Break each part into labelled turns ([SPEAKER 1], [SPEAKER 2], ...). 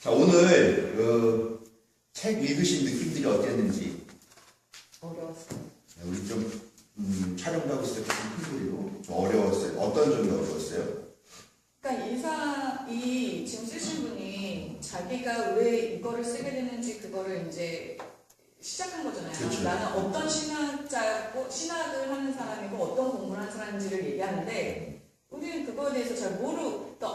[SPEAKER 1] 자, 오늘 책 읽으신 느낌들이 어땠는지.
[SPEAKER 2] 어려웠어요.
[SPEAKER 1] 우리 좀 촬영도 하고 있을 때 큰 소리로 좀 어려웠어요. 어떤 점이 어려웠어요?
[SPEAKER 2] 그러니까 이 지금 쓰신 분이 자기가 왜 이거를 쓰게 됐는지 그거를 이제 시작한 거잖아요.
[SPEAKER 1] 그렇죠.
[SPEAKER 2] 나는 어떤 신학자였고 신학을 하는 사람이고 어떤 공부를 하는 사람인지를 얘기하는데 우리는 그거에 대해서 잘 그러니까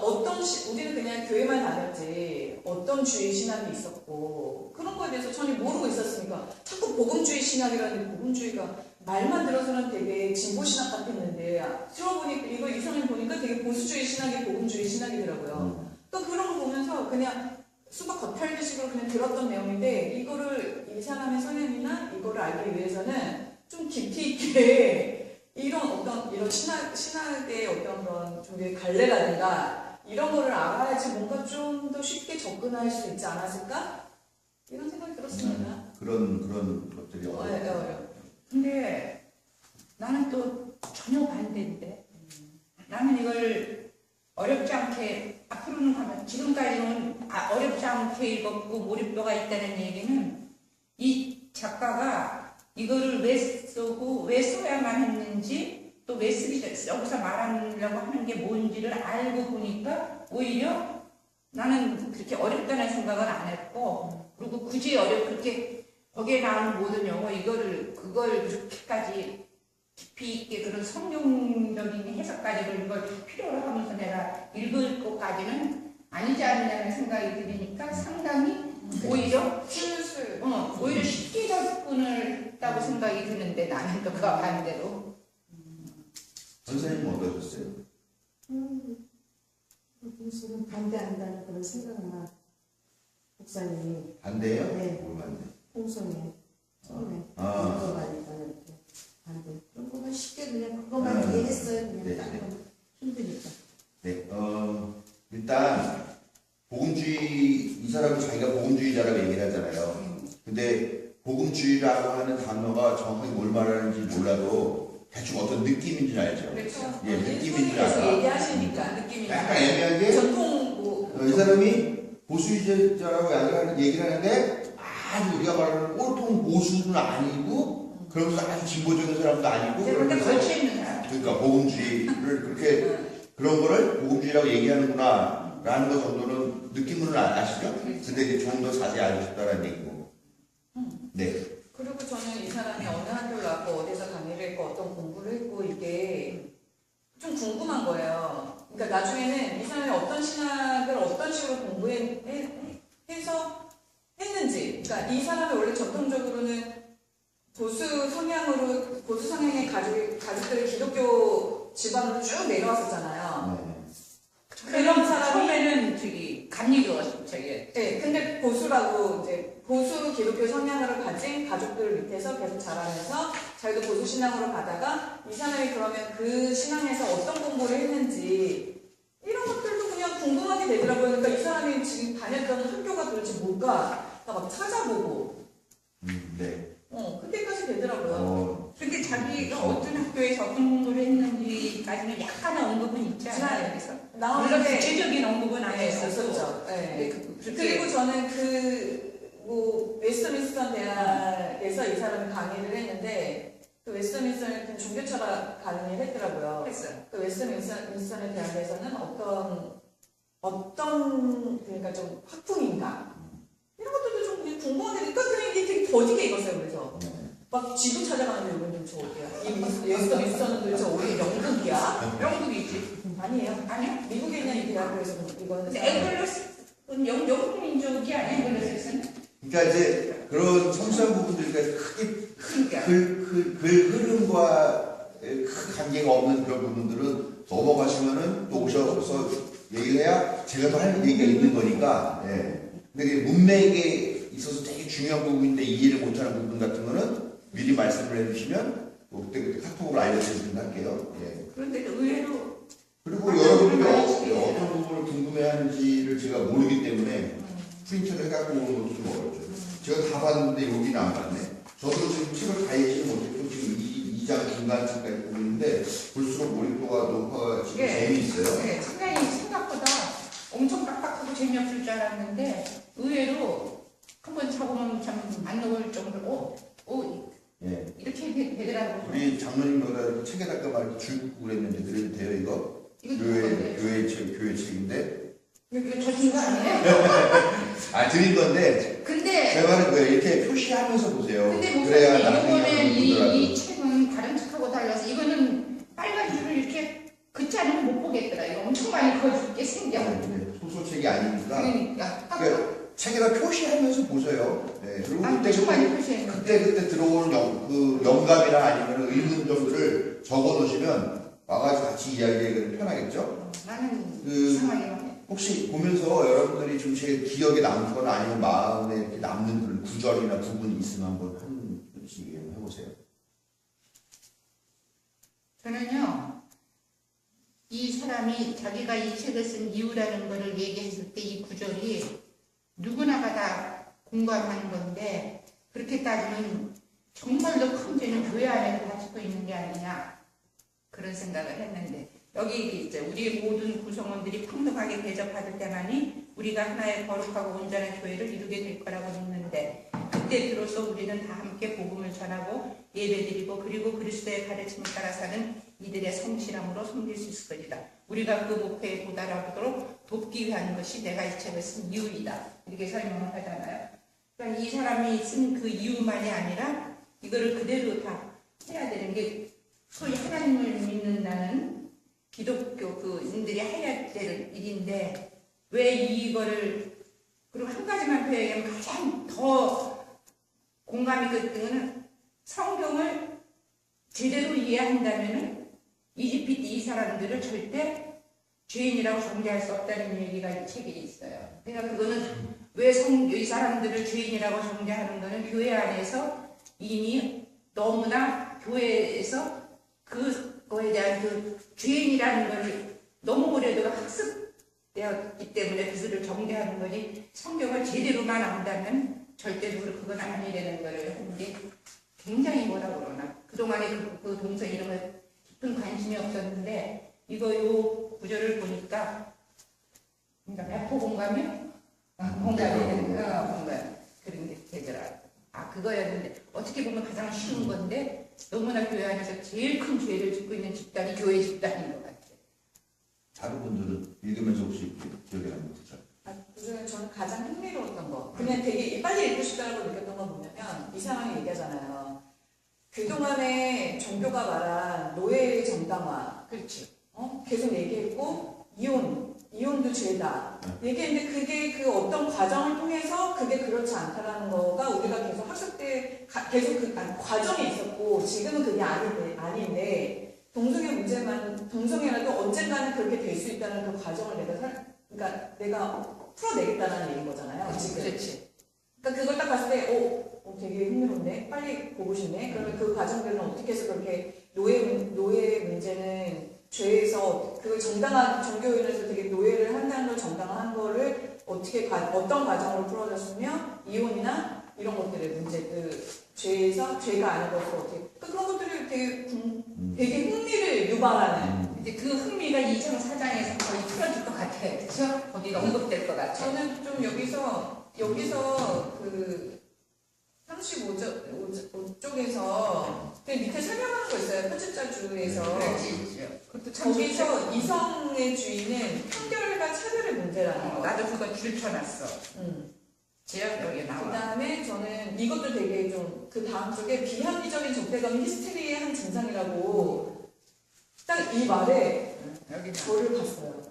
[SPEAKER 2] 우리는 그냥 교회만 다녔지 어떤 주의 신학이 있었고 그런 거에 대해서 전혀 모르고 있었으니까 자꾸 복음주의 신학이라는데 복음주의가 말만 들어서는 되게 진보 신학 같았는데 들어보니까 이거 이상하게 보니까 되게 보수주의 신학이 복음주의 신학이더라고요. 또 그런 거 보면서 그냥 수박 겉핥기식으로 그냥 들었던 내용인데 이거를 이 사람의 성향이나 이거를 알기 위해서는 좀 깊이 있게 이런 신학의 어떤 그런 종교의 갈래라든가 이런 거를 알아야지 뭔가 좀 더 쉽게 접근할 수 있지 않았을까? 이런 생각이 들었습니다.
[SPEAKER 1] 그런 것들이
[SPEAKER 2] 어려워요.
[SPEAKER 3] 근데 나는 또 전혀 반대인데 나는 이걸 어렵지 않게 앞으로는 가면 지금까지는 어렵지 않게 읽었고 몰입도가 있다는 얘기는 이 작가가 이거를 왜 쓰고 왜 써야만 했는지 또 왜 여기서 말하려고 하는 게 뭔지를 알고 보니까 오히려 나는 그렇게 어렵다는 생각은 안 했고 그리고 굳이 그렇게 거기에 나오는 모든 용어 그걸 그렇게까지 깊이 있게 그런 성경적인 해석까지를 이걸 필요로 하면서 내가 읽을 것까지는 아니지 않느냐는 생각이 드니까 상당히 오히려 오히려 쉽게 접근을 했다고 생각이 드는데 나는 또 그와 반대로
[SPEAKER 1] 선생님은 어떠셨어요?
[SPEAKER 4] 무슨 반대한다는 그런 생각만 목사님이
[SPEAKER 1] 반대요?
[SPEAKER 4] 네.
[SPEAKER 1] 뭘 반대?
[SPEAKER 4] 홍성에 처음에
[SPEAKER 1] 아.
[SPEAKER 4] 읽어가니까 이렇게 반대 그런 거만 쉽게 그냥 그것만 이해했어요. 그냥
[SPEAKER 1] 네.
[SPEAKER 4] 다른 건 힘드니까.
[SPEAKER 1] 네, 일단 복음주의 이 사람은 자기가 복음주의자라고 얘기를 하잖아요. 근데 복음주의라고 하는 단어가 정확하게 뭘 말하는지 몰라도 대충 어떤 느낌인지 알죠.
[SPEAKER 2] 그렇죠.
[SPEAKER 1] 예, 느낌인 줄
[SPEAKER 2] 계속
[SPEAKER 1] 알아.
[SPEAKER 2] 얘기하시니까 느낌이
[SPEAKER 1] 약간 애매하게
[SPEAKER 2] 전통
[SPEAKER 1] 이 사람이 보수주의자라고 얘기를 하는데 아주 우리가 말하는 꼴통 보수는 아니고 그러면서 아주 진보적인 사람도 아니고
[SPEAKER 3] 그런데
[SPEAKER 1] 그러면서
[SPEAKER 3] 걸쳐 있는 사람
[SPEAKER 1] 그러니까 복음주의를 그렇게 그런 거를 복음주의라고 얘기하는구나 라는 거 정도는 느낌으로는 아시죠? 근데 이제 좀 더 자세히 알고 싶다는 얘기고. 네.
[SPEAKER 2] 그리고 저는 이 사람이 어느 학교를 나왔고 어디서 강의를 했고 어떤 공부를 했고 이게 좀 궁금한 거예요. 그러니까 나중에는 이 사람이 어떤 신학을 어떤 식으로 공부해서 했는지 그러니까 이 사람이 원래 전통적으로는 보수 성향의 가족들이 기독교 집안으로 쭉 내려왔었잖아요. 그런 사람이
[SPEAKER 3] 처음에는 감리교
[SPEAKER 2] 네, 근데 보수 기독교 성향으로 가진 가족들 밑에서 계속 자라면서 자기도 보수 신앙으로 가다가 이 사람이 그러면 그 신앙에서 어떤 공부를 했는지 이런 것들도 그냥 궁금하게 되더라고요. 그러니까 이 사람이 지금 다녔던 학교가 도대체 뭘까? 막 찾아보고.
[SPEAKER 1] 네.
[SPEAKER 2] 그때까지 되더라고요.
[SPEAKER 3] 근데 자기가 어떤 학교에서 어떤 공부를 했는지까지는 약간의 언급은 있지 않아요? 그래서 물론
[SPEAKER 2] 나오는데
[SPEAKER 3] 구체적인 언급은 안
[SPEAKER 2] 네,
[SPEAKER 3] 했었고
[SPEAKER 2] 없었죠. 네.
[SPEAKER 3] 그렇게
[SPEAKER 2] 그리고 저는 웨스트민스터 대학에서 이 사람이 강의를 했는데 그 웨스트민스터 종교철학 강의를 했더라고요.
[SPEAKER 3] 했어요.
[SPEAKER 2] 그 웨스트민스터 대학에서는 그러니까 좀 학풍인가 이런 것들도 좀 그냥 궁금한데 그냥 이게 되게 더디게 읽었어요. 그래서 막 지도 찾아가는데 이건 저 어디야? 이 웨스트민스터는 도대체 어디 영국이야?
[SPEAKER 3] 영국이지.
[SPEAKER 2] 아니에요.
[SPEAKER 3] 아니요?
[SPEAKER 2] 미국에 있는 이 대학교에서 이거는
[SPEAKER 3] 근데 앵글로스는 영국 민족이 아니야, 앵글로스는?
[SPEAKER 1] 그러니까 이제 그런 청소한 부분들이 크게
[SPEAKER 3] 그러니까.
[SPEAKER 1] 글 흐름과 큰 관계가 없는 그런 부분들은 넘어가시면은 또 오셔서 얘기해야 제가 또 할 얘기가 있는 거니까. 예. 근데 이게 문맥에 있어서 되게 중요한 부분인데 이해를 못하는 부분 같은 거는 미리 말씀을 해주시면 뭐 그때 카톡으로 알려드리도록 할게요. 예.
[SPEAKER 3] 그런데 의외로
[SPEAKER 1] 그리고 여러분들이 어떤 부분을 궁금해하는지를 제가 모르기 때문에 프린트를 해갖고 오는 것도 좀 어렵죠. 제가 다 봤는데 여기는 안 봤네. 저도 지금 책을 다 읽지 못했고 지금 2장 중간쯤까지 보고 있는데 볼수록 몰입도가 높아가지고 재미있어요.
[SPEAKER 3] 네, 상당히 생각보다 엄청 빡빡하고 재미없을 줄 알았는데 의외로 한번 잡으면 참 안 나올 정도로
[SPEAKER 1] 예.
[SPEAKER 3] 이렇게 되더라고요.
[SPEAKER 1] 우리 장로님보다 책에다가 막 줄고 그랬는데 그래도 돼요 이거?
[SPEAKER 3] 이거 누구 건데?
[SPEAKER 1] 교회 책인데.
[SPEAKER 3] 이거 저준 거 아니에요?
[SPEAKER 1] 아 드린 건데
[SPEAKER 3] 근데
[SPEAKER 1] 제 말은 그거예요. 이렇게 표시하면서 보세요.
[SPEAKER 3] 근데
[SPEAKER 1] 그래야
[SPEAKER 3] 목사님
[SPEAKER 1] 나중에
[SPEAKER 3] 이거는
[SPEAKER 1] 보더라도.
[SPEAKER 3] 이 책은 다른 책하고 달라서 이거는 빨간 줄을 이렇게 긋지 않으면 못 보겠더라. 이거 엄청 많이 그어줄게 생겨.
[SPEAKER 1] 네, 소설책이 아니니까
[SPEAKER 3] 그러니까
[SPEAKER 1] 책에다 표시하면서 보세요. 네, 그리고
[SPEAKER 3] 엄청 많이 표시했는데
[SPEAKER 1] 그때 들어오는 그 영감이나 아니면 의문점들을 적어 놓으시면 와가지고 같이 이야기하기는 편하겠죠?
[SPEAKER 3] 나는
[SPEAKER 1] 그
[SPEAKER 3] 이상하게 막
[SPEAKER 1] 혹시 보면서 여러분들이 좀 제일 기억에 남거나 아니면 마음에 이렇게 남는 그런 구절이나 부분이 있으면 한번 한 분씩 해보세요.
[SPEAKER 3] 저는요, 이 사람이 자기가 이 책을 쓴 이유라는 것을 얘기했을 때 이 구절이 누구나가 다 공감하는 건데, 그렇게 따지면 정말로 큰 죄는 교회 안에서 가지고 있는 게 아니냐, 그런 생각을 했는데, 여기 이제 우리 모든 구성원들이 평등하게 대접받을 때만이 우리가 하나의 거룩하고 온전한 교회를 이루게 될 거라고 믿는데, 그때 들어서 우리는 다 함께 복음을 전하고 예배드리고 그리고 그리스도의 가르침을 따라 사는 이들의 성실함으로 섬길 수 있을 것이다. 우리가 그 목표에 도달하도록 돕기 위한 것이 내가 이 책을 쓴 이유이다. 이렇게 설명을 하잖아요. 그러니까 이 사람이 쓴 그 이유만이 아니라 이거를 그대로 다 해야 되는 게 소위 하나님을 믿는다는 기독교 그인들이 해야 될 일인데 왜 이거를 그리고 한 가지만 더 얘기하면 가장 더 공감이 끄는 성경을 제대로 이해한다면은 이집트 이 사람들을 절대 죄인이라고 정죄할 수 없다는 얘기가 이 책에 있어요. 그러니까 그거는 왜 이 사람들을 죄인이라고 정죄하는 거는 교회 안에서 이미 너무나 교회에서 그거에 대한 그 죄인이라는 걸 너무 오래도록 학습되었기 때문에 그것을 정죄하는 거지 성경을 제대로만 안다면 절대로 그건 아니라는 거를 했는데 굉장히 뭐라 그러나 그동안에 그 동서 이름에 깊은 관심이 없었는데 이거 요 구절을 보니까 그러니까 배포 공감이요? 공감이 되는 공감 그런 게 되더라. 아 그거였는데 어떻게 보면 가장 쉬운 건데 너무나 교회 안에서 제일 큰 죄를 짓고 있는 집단이 교회 집단인 것 같아요.
[SPEAKER 1] 다른 분들은 읽으면서 혹시 기억에 남는 구절?
[SPEAKER 2] 그중에 저는 가장 흥미로웠던 거 그냥 되게 빨리 읽고 싶다고 느꼈던 건 뭐냐면 이 사람이 얘기하잖아요. 그동안에 종교가 말한 노예의 정당화
[SPEAKER 3] 그렇지.
[SPEAKER 2] 계속 얘기했고 이혼도 죄다 얘기했는데 그게 그 어떤 과정을 통해서 그게 그렇지 않다라는 거가 우리가 계속 학습 때 계속 과정이 있었고 지금은 그게 아닌데 동성애라도 언젠가는 그렇게 될 수 있다는 그 과정을 내가 풀어내겠다는 얘기인 거잖아요. 지금.
[SPEAKER 3] 그렇지.
[SPEAKER 2] 그러니까 그걸 딱 봤을 때 되게 흥미롭네. 빨리 보고 싶네. 그러면 그 과정들은 어떻게 해서 그렇게 노예 문제는 죄에서 그걸 정당한 종교인에서 되게 노예를 한다는 걸 정당한 거를 어떻게 어떤 과정으로 풀어졌으며 이혼이나 이런 것들의 문제들 죄에서 죄가 아닌 것을 어떻게 그런 것들이 되게 흥미를 유발하는
[SPEAKER 3] 이제 그 흥미가 2장 4장에서 거의 풀어질 것 같아요. 그렇죠? 거기가 언급될 것 같아요.
[SPEAKER 2] 저는 좀 여기서 그 35쪽에서 그 밑에 설명하는 거 있어요. 편집자주에서 거기서 이성의 주의는 편결과 차별의 문제라는 거.
[SPEAKER 3] 나도 그거 줄 쳐놨어. 제약력에
[SPEAKER 2] 그
[SPEAKER 3] 나와.
[SPEAKER 2] 다음에 저는 이것도 되게 좀 그 다음 쪽에 비합리적인 적대감 히스테리의 한 증상이라고 딱 이 말에
[SPEAKER 3] 여기
[SPEAKER 2] 저를 봤어요.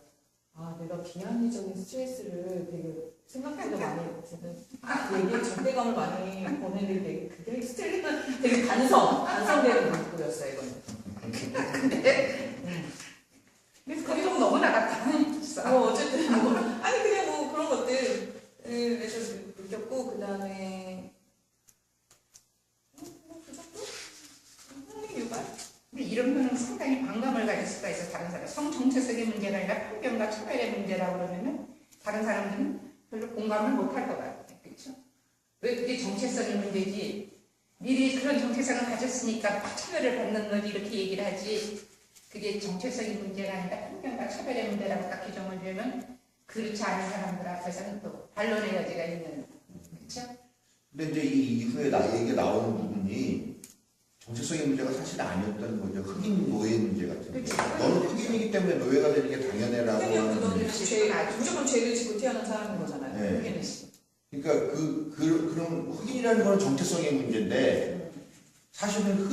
[SPEAKER 2] 아, 내가 비합리적인 스트레스를 되게 생각보다 많이 되게 적대감을 많이 보내는 게 그게 스트레스는 되게 반성되는 문구였어요, 이거는.
[SPEAKER 3] 근데 그게 좀 너무 나갔다.
[SPEAKER 2] 어쨌든 아니 그냥 뭐 그런 것들 그래서 느꼈고 그 다음에 그 정도? 흥미 유발?
[SPEAKER 3] 근데 이런 거는 상당히 반감을 가질 수가 있어. 다른 사람 성 정체성의 문제가 아니라 편견과 차별의 문제라고 그러면은 다른 사람들은 별로 공감을 못할 것 같아요. 그렇죠? 왜 그게 정체성의 문제지? 미리 그런 정체성을 가졌으니까 차별을 받는 거지 이렇게 얘기를 하지. 그게 정체성의 문제가 아니라 편견과 차별의 문제라고 딱 규정을 주면 그렇지 않은 사람들 앞에서는 또 반론의 여지가 있는, 그렇죠?
[SPEAKER 1] 근데 이제 이 이후에 얘기가 나오는 부분이 정체성의 문제가 사실 아니었다는 거죠. 흑인 노예 문제 같은 거.
[SPEAKER 3] 그치.
[SPEAKER 1] 너는 흑인이기 때문에 노예가 되는 게 당연해라고
[SPEAKER 2] 그냥
[SPEAKER 1] 하는.
[SPEAKER 2] 그거는 무조건 죄를 짓고 태어난 사람인 거잖아요.
[SPEAKER 1] 네.
[SPEAKER 2] 흑인은 씨.
[SPEAKER 1] 그러니까 그럼 흑인이라는 건 정체성의 문제인데 사실은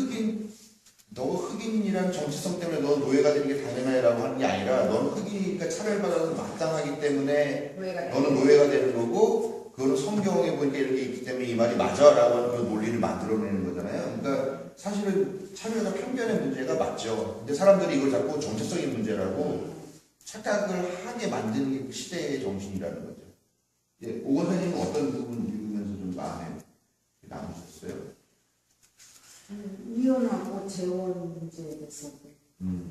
[SPEAKER 1] 너 흑인이라는 정체성 때문에 너 노예가 되는 게 당연해라고 하는 게 아니라 너는 흑인이니까 차별받아서 마땅하기 때문에 너는 노예가 되는 거고 그거는 성경에 보니까 이런 게 있기 때문에 이 말이 맞아라고 하는 그런 논리를 만들어내는 거잖아요. 그러니까 사실은 차별과 편견의 문제가 맞죠. 근데 사람들이 이걸 자꾸 정체성의 문제라고 착각을 하게 만드는 게 시대의 정신이라는 거죠. 예, 오건 선생님은 어떤 부분 읽으면서 좀 마음에 남으셨어요?
[SPEAKER 4] 이혼하고 재혼 문제에 대해서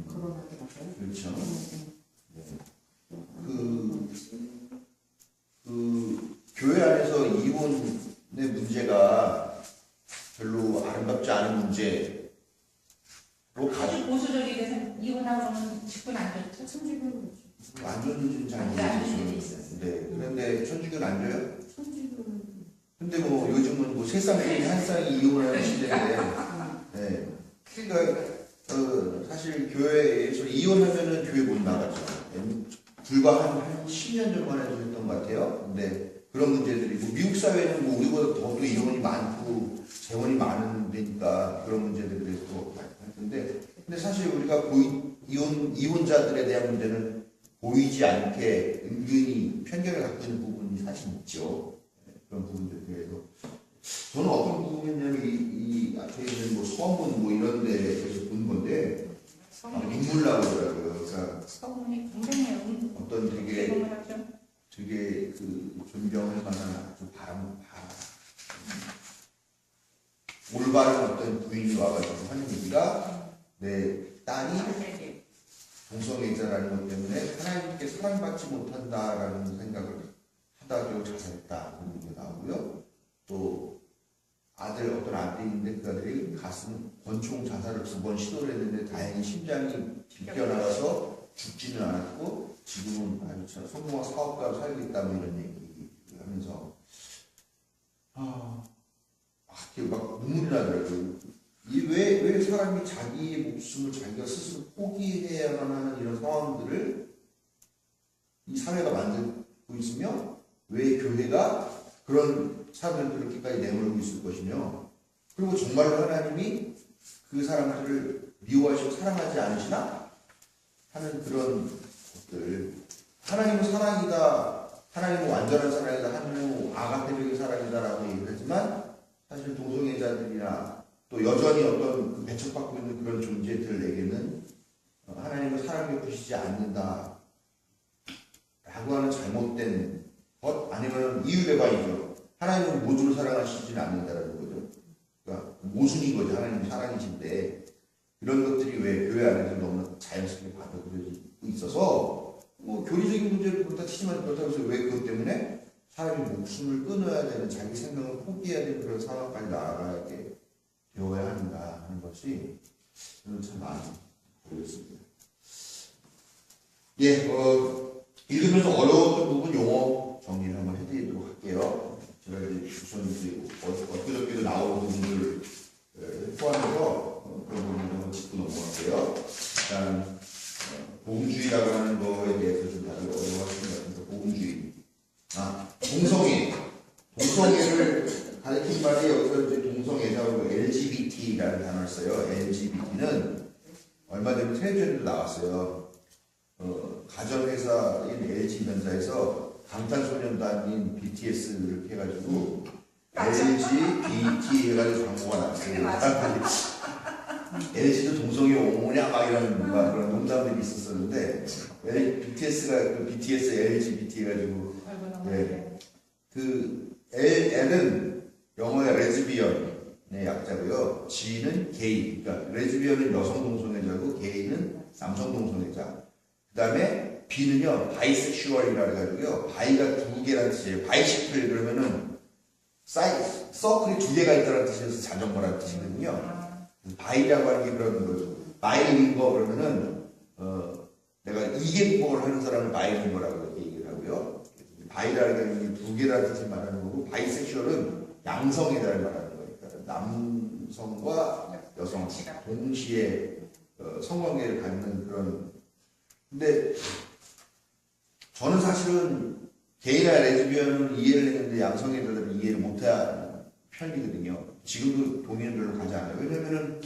[SPEAKER 4] 거론하더라고요.
[SPEAKER 1] 그렇죠. 교회 안에서 이혼의 문제가 별로 아름답지 않은 문제로
[SPEAKER 3] 아주 보수적이 돼서 이혼하고는 직분 안 좋죠.
[SPEAKER 4] 천주교는
[SPEAKER 1] 안 좋은지는 잘
[SPEAKER 3] 안 좋은 일이
[SPEAKER 1] 모르겠어요.
[SPEAKER 3] 있었어요.
[SPEAKER 1] 네. 그런데 천주교는 안 줘요?
[SPEAKER 4] 천주교는
[SPEAKER 1] 근데 뭐 요즘은 뭐 세 쌍둥이 한 쌍이 이혼하는 시대인데, 네. 그러니까 사실 교회에서 이혼하면은 교회 못 나가죠. 불과 한 10년 전만 해도 했던 것 같아요. 근데 그런 문제들이 뭐 미국 사회는 뭐 우리보다 더도 이혼이 많고 재혼이 많은 데니까 그런 문제들에 대해서 많이 할 텐데, 근데 사실 우리가 이혼자들에 대한 문제는 보이지 않게 은근히 편견을 갖고 있는 부분이 사실 있죠. 그런 부분들에 대해서 저는 어떤 부분이냐면 이 앞에 있는 뭐 서문 뭐 이런 데에서 본 건데 눈물 나오더라고요. 그러니까
[SPEAKER 3] 서문이 굉장히
[SPEAKER 1] 어떤 되게
[SPEAKER 3] 대범하죠.
[SPEAKER 1] 그 존경할 만한 아주 올바른 어떤 부인이 와가지고 하는 얘기가 내 딸이 동성애자라는 것 때문에 하나님께 사랑받지 못한다라는 생각을 하다가 자살했다 그런 얘기가 나오고요. 또 어떤 아들인데 그 아들이 권총 자살을 2번 시도를 했는데 다행히 심장이 비껴나가서 죽지는 않았고 지금은 아주 성공한 사업가로 살고 있다 뭐 이런 얘기 하면서 막 눈물이 나더라고요. 왜 사람이 자기의 목숨을 자기가 스스로 포기해야만 하는 이런 상황들을 이 사회가 만들고 있으며 왜 교회가 그런 사람들을 그렇게까지 내몰고 있을 것이며 그리고 정말로 하나님이 그 사람들을 미워하시고 사랑하지 않으시나 하는 그런 것들. 하나님은 사랑이다, 하나님은 완전한 사랑이다, 하나님은 아가페적인 사랑이다라고 얘기를 하지만 사실 동성애자들이나 또 여전히 어떤 그 배척받고 있는 그런 존재들에게는 하나님은 사랑에 부시지 않는다 라고 하는 잘못된 것 아니면 이유배반이죠. 하나님은 모두를 사랑하시지는 않는다라는 거죠. 그러니까 모순인 거죠. 하나님은 사랑이신데 이런 것들이 왜 교회 안에서 너무나 자연스럽게 받아들여지고 있어서 뭐 교리적인 문제를 그렇다 치지만 그렇다고 해서 왜 그것 때문에 사람이 목숨을 끊어야 되는 자기 생명을 포기해야 되는 그런 상황까지 나아가게 되어야 하는가 하는 것이 저는 참 많이 보였습니다. 예, 읽으면서 어려웠던 부분 용어 정리를 한번 해드리도록 할게요. 제가 이제 우선 엊그저께도 나온 부분을 포함해서 그런 부분을 한번 짚고 넘어갈게요. 일단 복음주의라고 하는 거에 대해서 좀 다들 어려워하시는 것 같은데 복음주의. 동성애를 가리킨 말이 여기서 이제 동성애자고 LGBT라는 단어를 써요. LGBT는 얼마 전에 텔레비전에도 나왔어요. 가전회사인 LG전자에서 방탄소년단인 BTS 이렇게 해가지고 LGBT 해가지고 광고가 나왔어요. LG도 동성애 오냐 막 이런 그런 농담들이 있었었는데 BTS가 BTS LGBT 해가지고 그 L은 영어의 레즈비언의 약자고요. G는 게이. 그러니까 레즈비언은 여성 동성애자고 게이는 남성 동성애자. 그 다음에 B는요 바이섹슈얼이라고 해가지고요. 바이가 2개라는 뜻이에요. 바이시클 그러면은 서클이 2개가 있다는 뜻이어서 자전거라는 뜻이거든요. 바이라고 하는 게 그런 거죠. 바이링거 그러면은 내가 이계국어를 하는 사람을 바이링거라고 얘기를 하고요. 바이라는 게 두 개라는 뜻을 말하는 거고, 바이섹슈얼은 양성애자를 말하는 거니까 남성과 여성 동시에 성관계를 갖는 그런. 근데 저는 사실은 게이나 레즈비언은 이해를 했는데 양성애자들은 이해를 못하는 편이거든요. 지금도 동의는 별로 가지 않아요. 왜냐면은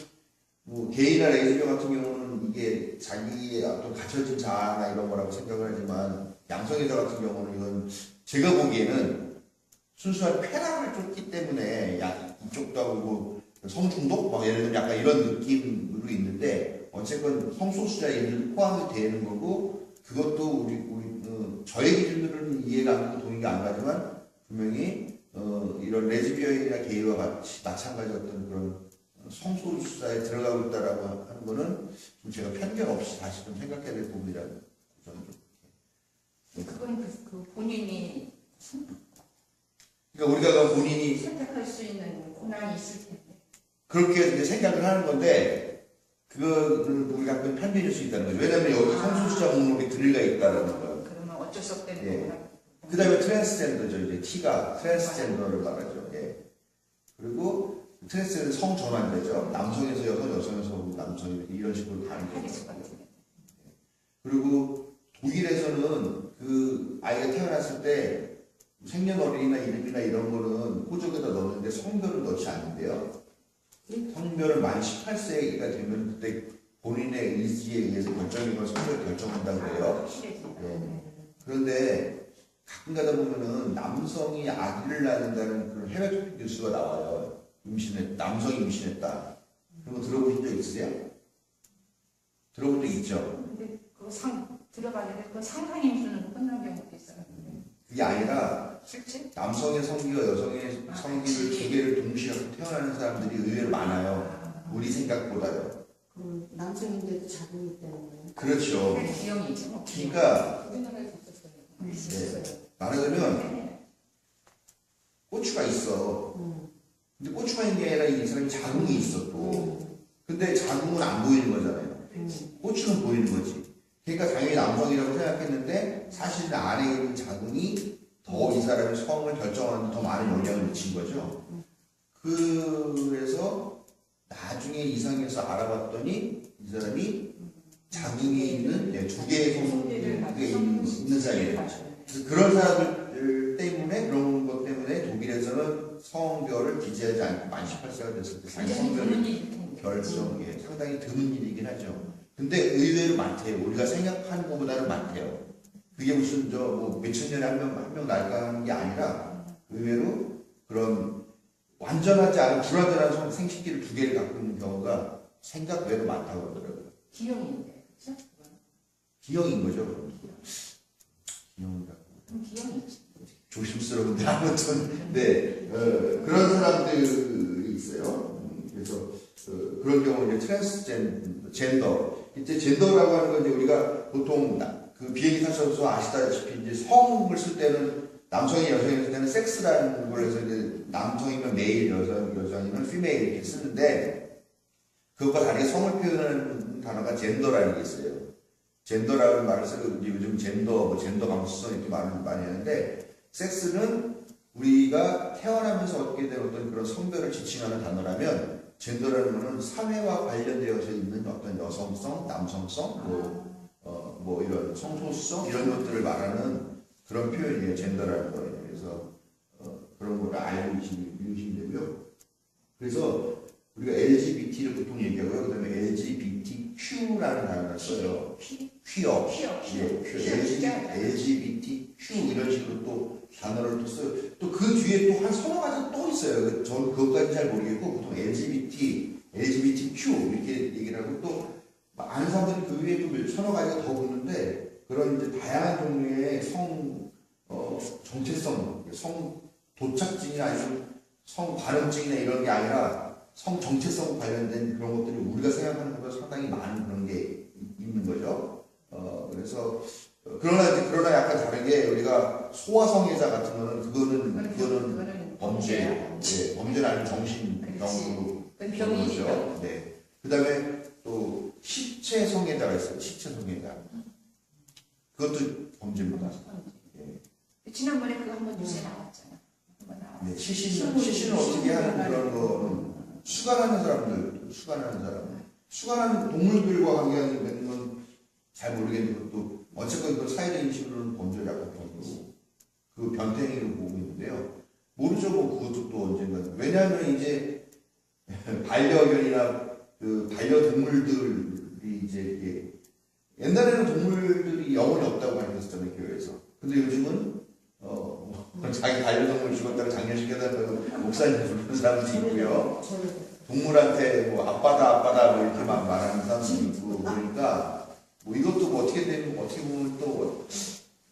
[SPEAKER 1] 뭐 게이나 레즈비언 같은 경우는 이게 자기의 어떤 갖춰진 자아나 이런 거라고 생각을 하지만, 양성애자 같은 경우는 이건 제가 보기에는 순수한 쾌락을 쫓기 때문에 이쪽도 하고 뭐 성중독? 막 예를 들면 약간 이런 느낌으로 있는데, 어쨌건 성소수자에 포함이 되는 거고, 그것도 저의 기준으로는 이해가 안 되고 동의가 안 가지만, 분명히 이런 레즈비언이나 게이와 같이 마찬가지 어떤 그런 성소수자에 들어가고 있다라고 하는 거는 좀 제가 편견 없이 다시 좀 생각해야 될 부분이라는 저는 좀.
[SPEAKER 3] 그건 그 본인이
[SPEAKER 1] 그러니까 우리가 본인이
[SPEAKER 3] 선택할 수 있는 권한이 있을 텐데.
[SPEAKER 1] 그렇게 이제 생각을 하는 건데, 그거는 우리가 그건 편견일 수 있다는 거죠. 왜냐하면 여기 성소수자 목록에 들어가 있다는 거예요.
[SPEAKER 3] 그러면 어쩔 수 없다는
[SPEAKER 1] 예.
[SPEAKER 3] 거구나.
[SPEAKER 1] 그 다음에 트랜스젠더죠. 이제 T가 트랜스젠더를 말하죠. 예. 그리고 트랜스젠더 성전환되죠. 남성에서 여성, 여성에서 남성 이런 식으로 가는 거죠. 그리고 독일에서는 그 아이가 태어났을 때 생년월일이나 이름이나 이런 거는 호적에다 넣는데 성별을 넣지 않는데요. 성별을 만 18세가 되면 그때 본인의 의지에 의해서 결정인 걸 성별을 결정한다고 해요. 네. 그런데 가끔 가다 보면은 남성이 아기를 낳는다는 그런 해외 토픽 뉴스가 나와요. 남성이 임신했다. 그런 거 들어보신 적 있으세요? 들어본 적 있죠?
[SPEAKER 3] 근데 그거 들어봤는데 그 상상 임신으로 끝난 경우도 있어요.
[SPEAKER 1] 그게 아니라
[SPEAKER 3] 실제?
[SPEAKER 1] 남성의 성기와 여성의 성기를 두 개를 동시에 태어나는 사람들이 의외로 많아요. 우리 생각보다요.
[SPEAKER 4] 그 남성인데도 자궁이 때문에.
[SPEAKER 1] 그렇죠.
[SPEAKER 3] 기형이죠. 뭐.
[SPEAKER 1] 그러니까
[SPEAKER 2] 우리나라에서 있었어요.
[SPEAKER 1] 네. 말하자면 고추가 있어. 근데 고추가 있는 게 아니라 이 사람이 자궁이 있어 또. 근데 자궁은 안 보이는 거잖아요. 고추는 보이는 거지. 그러니까 당연히 남성이라고 생각했는데 사실 안에 있는 자궁이 더 이 사람의 성을 결정하는 데 더 많은 영향을 미친 거죠. 그래서 나중에 이상해서 알아봤더니 이 사람이 자궁이 있는 두 개의 성이 있는 사이에요. 그런 사람들 때문에, 그런 것 때문에 독일에서는 성별을 기재하지 않고 만 18세가 됐을 때 자기 성별을 결정해. 상당히 드문 일이긴 하죠. 근데 의외로 많대요. 우리가 생각하는 것보다는 많대요. 그게 무슨 뭐 몇천 년에 한 명 날아가는 게 아니라 의외로 그런 완전하지 않은 불완전한 생식기를 두 개를 갖고 있는 경우가 생각 외로 많다고 그러더라고요.
[SPEAKER 3] 기형인데, 그렇죠?
[SPEAKER 1] 기형인 거죠. 기형이라고.
[SPEAKER 3] 기형이지.
[SPEAKER 1] 조심스러운데 아무튼 네 그런 사람들이 있어요. 그래서 그런 경우 이제 트랜스젠더 이제 젠더라고 하는 건 이제 우리가 보통 그 비행기 타셔서 아시다시피 이제 성을 쓸 때는 남성이 여성이 쓸 때는 섹스라는 걸 해서 이제 남성이면 메일, 여성이면 피메일 이렇게 쓰는데, 그것과 다르게 성을 표현하는 단어가 젠더라는 게 있어요. 젠더라는 말을 쓰고 요즘 젠더 감수성 이렇게 말을 많이 하는데, 섹스는 우리가 태어나면서 얻게 된 어떤 그런 성별을 지칭하는 단어라면, 젠더라는 것은 사회와 관련되어져 있는 어떤 여성성, 남성성, 뭐 이런 성소수성 이런 것들을 말하는 그런 표현이에요. 젠더라는 거예요. 그래서 그런 거를 알고 계시면 되고요. 그래서 우리가 LGBT를 보통 얘기하고요. 그다음에 LGBTQ라는 단어를 써요. 퀴어. 예, LGBTQ 이런 식으로 또 단어를 또 써요. 또 그 뒤에 또 한 서너 가지 또 있어요. 저는 그것까지 잘 모르겠고 보통 LGBT, LGBTQ 이렇게 얘기를 하고 또 많은 사람들이 그 위에 또 서너 가지가 더 붙는데 그런 이제 다양한 종류의 정체성, 성 도착증이나 아니면 성 발음증이나 이런 게 아니라 성 정체성 관련된 그런 것들이 우리가 생각하는 것보다 상당히 많은 그런 게 있는 거죠. 그래서 그러나 약간 다르게 우리가 소아성애자 같은 거는 그거는 범죄, 예, 범죄는 아니면 정신병으로
[SPEAKER 3] 병이죠.
[SPEAKER 1] 네. 그다음에 또 시체성애자가 있어요. 시체성애자. 그것도 범죄입니다. 예.
[SPEAKER 3] 지난번에 그거 한번 뉴스에 나왔잖아. 한번 나왔어.
[SPEAKER 1] 네, 시신은 어떻게 하는 그런 거는 수간하는 사람들, 수간하는 동물들과 관계하는 건 잘 모르겠는데 그것도 어쨌건 그 사회적인 식으로는 범죄자고 그 변태행위로 보고 있는데요. 모르죠, 뭐 그것도 또 언젠가. 왜냐하면 이제 반려견이나 그 반려동물들이 이제 이게 옛날에는 동물들이 영혼이 없다고 밝혔었잖아요, 교회에서. 근데 요즘은 자기 반려동물 죽었다고 장례시켜달라고 목사님 부르는 사람도 있고요. 동물한테 뭐 아빠다 뭐 이렇게 막 말하는 사람도 있고 그러니까 뭐 이것도 뭐 어떻게 되면 어떻게 보면 또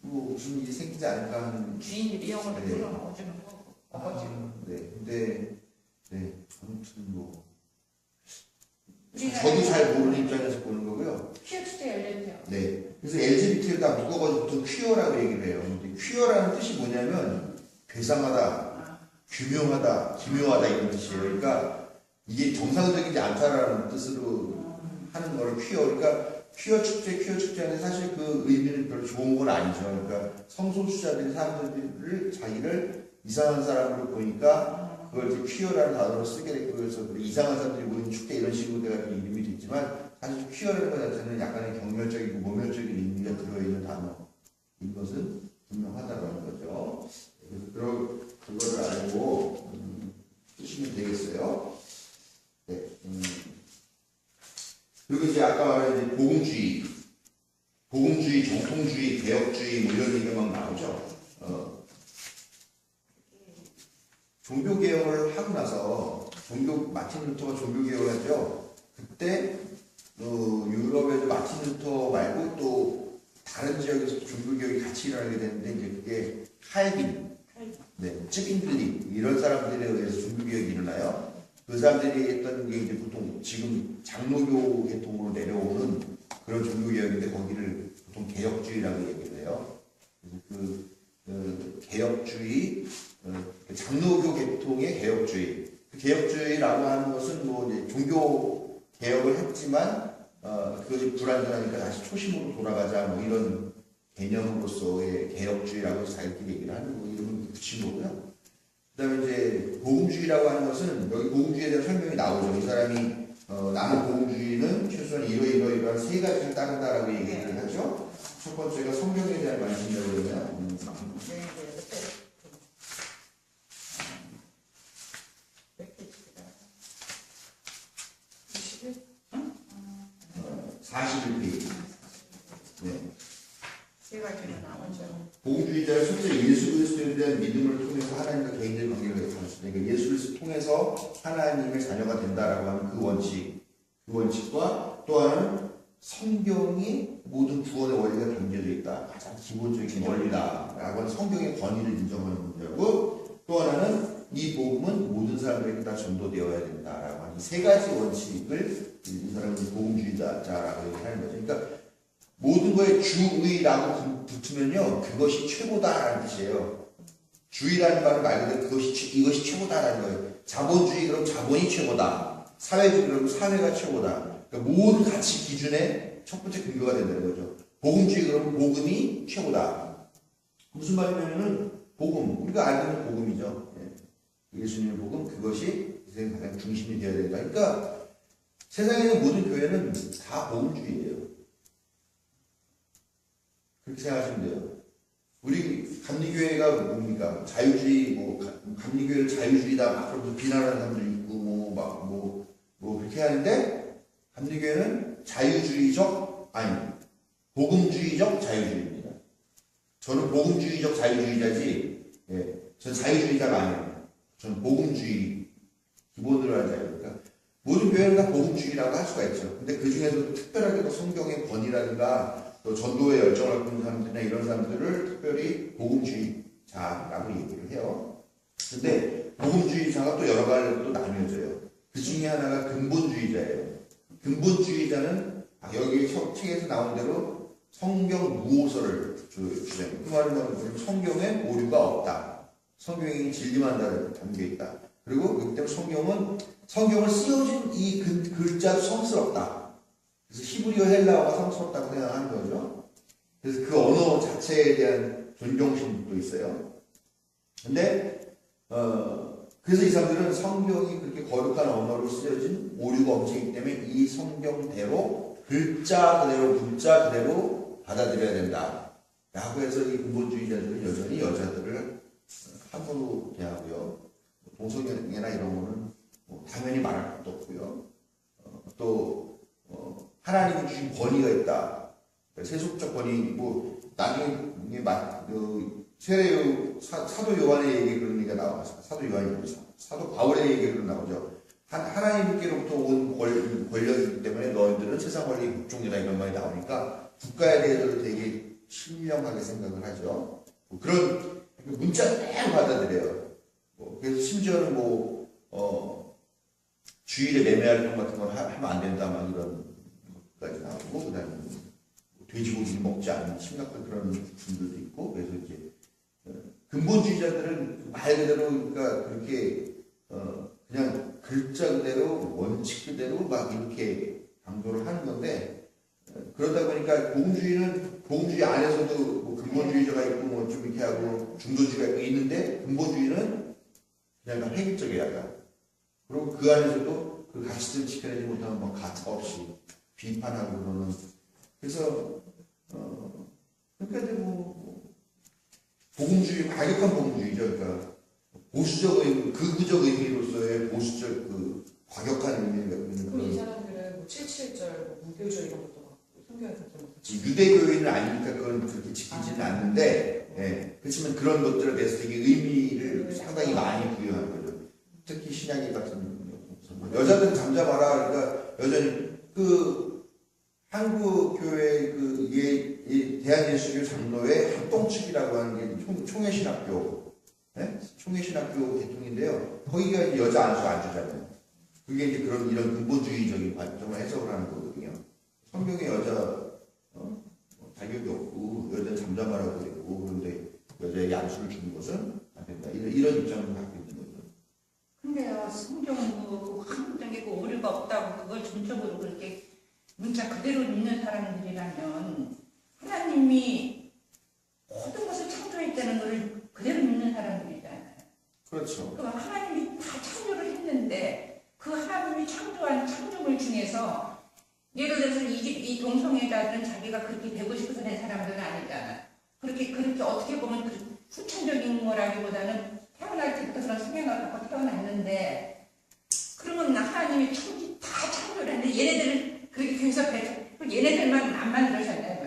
[SPEAKER 1] 뭐 무슨 일이 생기지 않을까 하는.
[SPEAKER 3] 주인들이 영어로
[SPEAKER 1] 네.
[SPEAKER 3] 불러오주는 거고.
[SPEAKER 1] 네, 근데 아무튼 뭐
[SPEAKER 3] 우리나라에
[SPEAKER 1] 저도 잘 모르는 입장에서 보는 거고요.
[SPEAKER 3] 퀴어 축제 열렸대요.
[SPEAKER 1] 네. 그래서 LGBT를 다 묶어가지고 보통 퀴어라고 얘기를 해요. 근데 퀴어라는 뜻이 뭐냐면 괴상하다, 규명하다, 기묘하다 이런 뜻이에요. 그러니까 이게 정상적이지 않다라는 뜻으로 하는 거를 퀴어. 그러니까 퀴어 축제는 사실 그 의미는 별로 좋은 건 아니죠. 그러니까 성소수자들이 사람들을 자기를 이상한 사람으로 보니까 그걸 이제 퀴어라는 단어로 쓰게 됐고 그래서 이상한 사람들이 모이는 축제 이런 식으로 내가 이름이 됐지만 사실 퀴어라는 것 자체는 약간의 경멸적이고 모멸적인 의미가 들어있는 단어인 것은 분명하다는 거죠. 그래서 그거를 알고 쓰시면 되겠어요. 네. 그리고 이제 아까 말한 이제 복음주의, 정통주의, 개혁주의 뭐 이런 얘기가 막 나오죠. 종교 개혁을 하고 나서 마틴 루터가 종교 개혁을 하죠. 그때 유럽에서 마틴 루터 말고 또 다른 지역에서 종교 개혁이 같이 일어나게 되는데 이제 그게 칼빈, 쯔빈글리 이런 사람들에 의해서 종교 개혁이 일어나요. 그 사람들이 했던 게 이제 보통 지금 장로교 계통으로 내려오는 그런 종교 개혁인데 거기를 보통 개혁주의라고 얘기를 해요. 그래서 그 개혁주의, 장로교 계통의 개혁주의. 그 개혁주의라고 하는 것은 뭐 이제 종교 개혁을 했지만 그것이 불완전하니까 다시 초심으로 돌아가자 뭐 이런 개념으로서의 개혁주의라고 자기들끼리 얘기를 하는 거 이름을 붙인 거고요. 그다음에 이제 복음주의라고 하는 것은 여기 복음주의에 대한 설명이 나오죠. 이 사람이 나는 복음주의는 최소한 이러이러한 세 가지를 따른다라고 얘기를 하죠. 첫 번째가 성경에 대한 말씀이라고 그러면 41페이지. 네.
[SPEAKER 3] 세 가지로 나오죠.
[SPEAKER 1] 복음주의자는 첫째 예수 그리스도에 대한 믿음을 통해서 하나님과 개인적 관계를 가졌습니다. 그러니까 예수 그리스도 통해서 하나님의 자녀가 된다라고 하는 그 원칙과 또 하나는 성경이 모든 구원의 원리가 담겨져 있다. 가장 기본적인 원리다라고 하는 성경의 권위를 인정하는 문제고 또 하나는 이 복음은 모든 사람들에게 다 전도되어야 된다라고 하는 세 가지 원칙을 이 사람은 복음주의자라고 얘기하는 거죠. 그러니까 모든 거에 주의라고 붙으면요 그것이 최고다라는 뜻이에요. 주의라는 말은 말 그대로 이것이 최고다라는 거예요. 자본주의 그럼 자본이 최고다. 사회주의 그럼 사회가 최고다. 그러니까 모든 가치 기준의 첫 번째 근거가 된다는 거죠. 복음주의 그러면 복음이 최고다. 무슨 말이냐면은 복음 우리가 알고 있는 복음이죠. 예수님의 복음 그것이 세상의 가장 중심이 되어야 된다. 그러니까 세상에 있는 모든 교회는 다 복음주의예요. 그렇게 생각하시면 돼요. 우리 감리교회가 뭡니까? 자유주의, 감리교회를 자유주의다, 막 그러면서 비난하는 사람들이 있고, 그렇게 하는데, 감리교회는 복음주의적 자유주의입니다. 저는 복음주의적 자유주의자지, 전 자유주의자가 아니에요. 저는 복음주의, 기본으로 하는 자유. 그러니까 모든 교회는 다 복음주의라고 할 수가 있죠. 근데 그 중에서도 특별하게 성경의 권위라든가, 또 전도에 열정을 갖고 있는 사람들이나 이런 사람들을 특별히 복음주의자라고 얘기를 해요. 근데 복음주의자가 또 여러 가지로 또 나뉘어져요. 그 중에 하나가 근본주의자예요. 근본주의자는 여기 책에서 나온 대로 성경 무오서를 주장해요. 그 말은 뭐냐면 성경에 오류가 없다. 성경이 진리만 담겨 있다. 그리고 그렇기 때문에 성경을 쓰여진 이 글자도 성스럽다. 그래서 히브리어 헬라어가 성스럽다고 생각하는 거죠. 그래서 그 언어 자체에 대한 존경심도 있어요. 근데 그래서 이 사람들은 성경이 그렇게 거룩한 언어로 쓰여진 오류가 엄청이기 때문에 이 성경대로 글자 그대로 문자 그대로 받아들여야 된다 라고 해서 이 근본주의자들은 여전히 여자들을 함부로 대하고요. 동성애나 이런 거는 뭐 당연히 말할 것도 없고요. 또 하나님이 주신 권위가 있다. 세속적 권위, 뭐 나중에 사도 요한의 얘기 그런 얘기가 나와요. 사도 요한이 사도 바울의 얘기 그런 나오죠. 하나님께로부터 온 권력이기 때문에 너희들은 세상 권리에 복종이다 이런 말이 나오니까 국가에 대해서도 되게 신령하게 생각을 하죠. 뭐 그런 문자 그대로 받아들여요. 그래서 심지어는 주일에 매매 활동 같은 건 하면 안 된다 막 이런 것까지 나오고 그다음에 돼지고기를 먹지 않는 심각한 그런 분들도 있고 그래서 이제 근본주의자들은 말 그대로 그러니까 그렇게 그냥 글자 그대로 원칙 그대로 막 이렇게 강조를 하는 건데 그러다 보니까 복음주의 안에서도 뭐 근본주의자가 있고 뭐 좀 이렇게 하고 중도주의가 있고 있는데 근본주의는 그냥 획일적이야. 그리고 그 안에서도 그 가치를 지켜내지 못하면 뭐 가차 없이 비판하고 그러는 그래서 그러니까 뭐 복음주의 과격한 복음주의죠. 그러니까 보수적 의미, 극우적 의미로서의 보수적 그 과격한 의미가 있는
[SPEAKER 2] 그럼 이
[SPEAKER 1] 그런
[SPEAKER 2] 사람들은 뭐 7.7절, 뭐 무교절 이런 것도 막 성경에 그렇게
[SPEAKER 1] 유대교인은 아니니까 그건 그렇게 지키지는 않는데 그렇지만 그런 것들에 대해서 되게 의미를 상당히 많이 부여하는 거죠. 특히 신약의 같은 여자들은 잠잠하라. 그러니까 여전히 그 한국 교회 대한예수교 장로회 합동측이라고 하는 게 총회신학교, 총회신학교 계통인데요. 거기가 이제 여자 안수 안 주잖아요. 그게 이제 이런 근본주의적인 관점을 해석을 하는 거거든요. 성경에 여자 자격이 없고 여자 잠잠하라고 그랬고 그런데 여자에게 안수를 주는 것은 안 된다. 이런 입장을 갖고 있는 거죠.
[SPEAKER 3] 근데요, 성경은 뭐 한국적인 그 오류가 없다고 그걸 전적으로 그렇게 문자 그대로 믿는 사람들이라면 하나님이 모든 것을 창조했다는 걸 그대로 믿는 사람들이잖아요.
[SPEAKER 1] 그렇죠.
[SPEAKER 3] 그럼 하나님이 다 창조를 했는데 그 하나님이 창조한 창조물 중에서 예를 들어서 이 동성애자들은 자기가 그렇게 되고 싶어서 낸 사람들은 아니잖아요. 그렇게 어떻게 보면 그 후천적인 거라기보다는 태어날 때부터 그런 성향을 갖고 태어났는데 그러면 하나님이 다 창조를 했는데 얘네들을 그렇게 교회에서 얘네들만 안 만들으셨나요?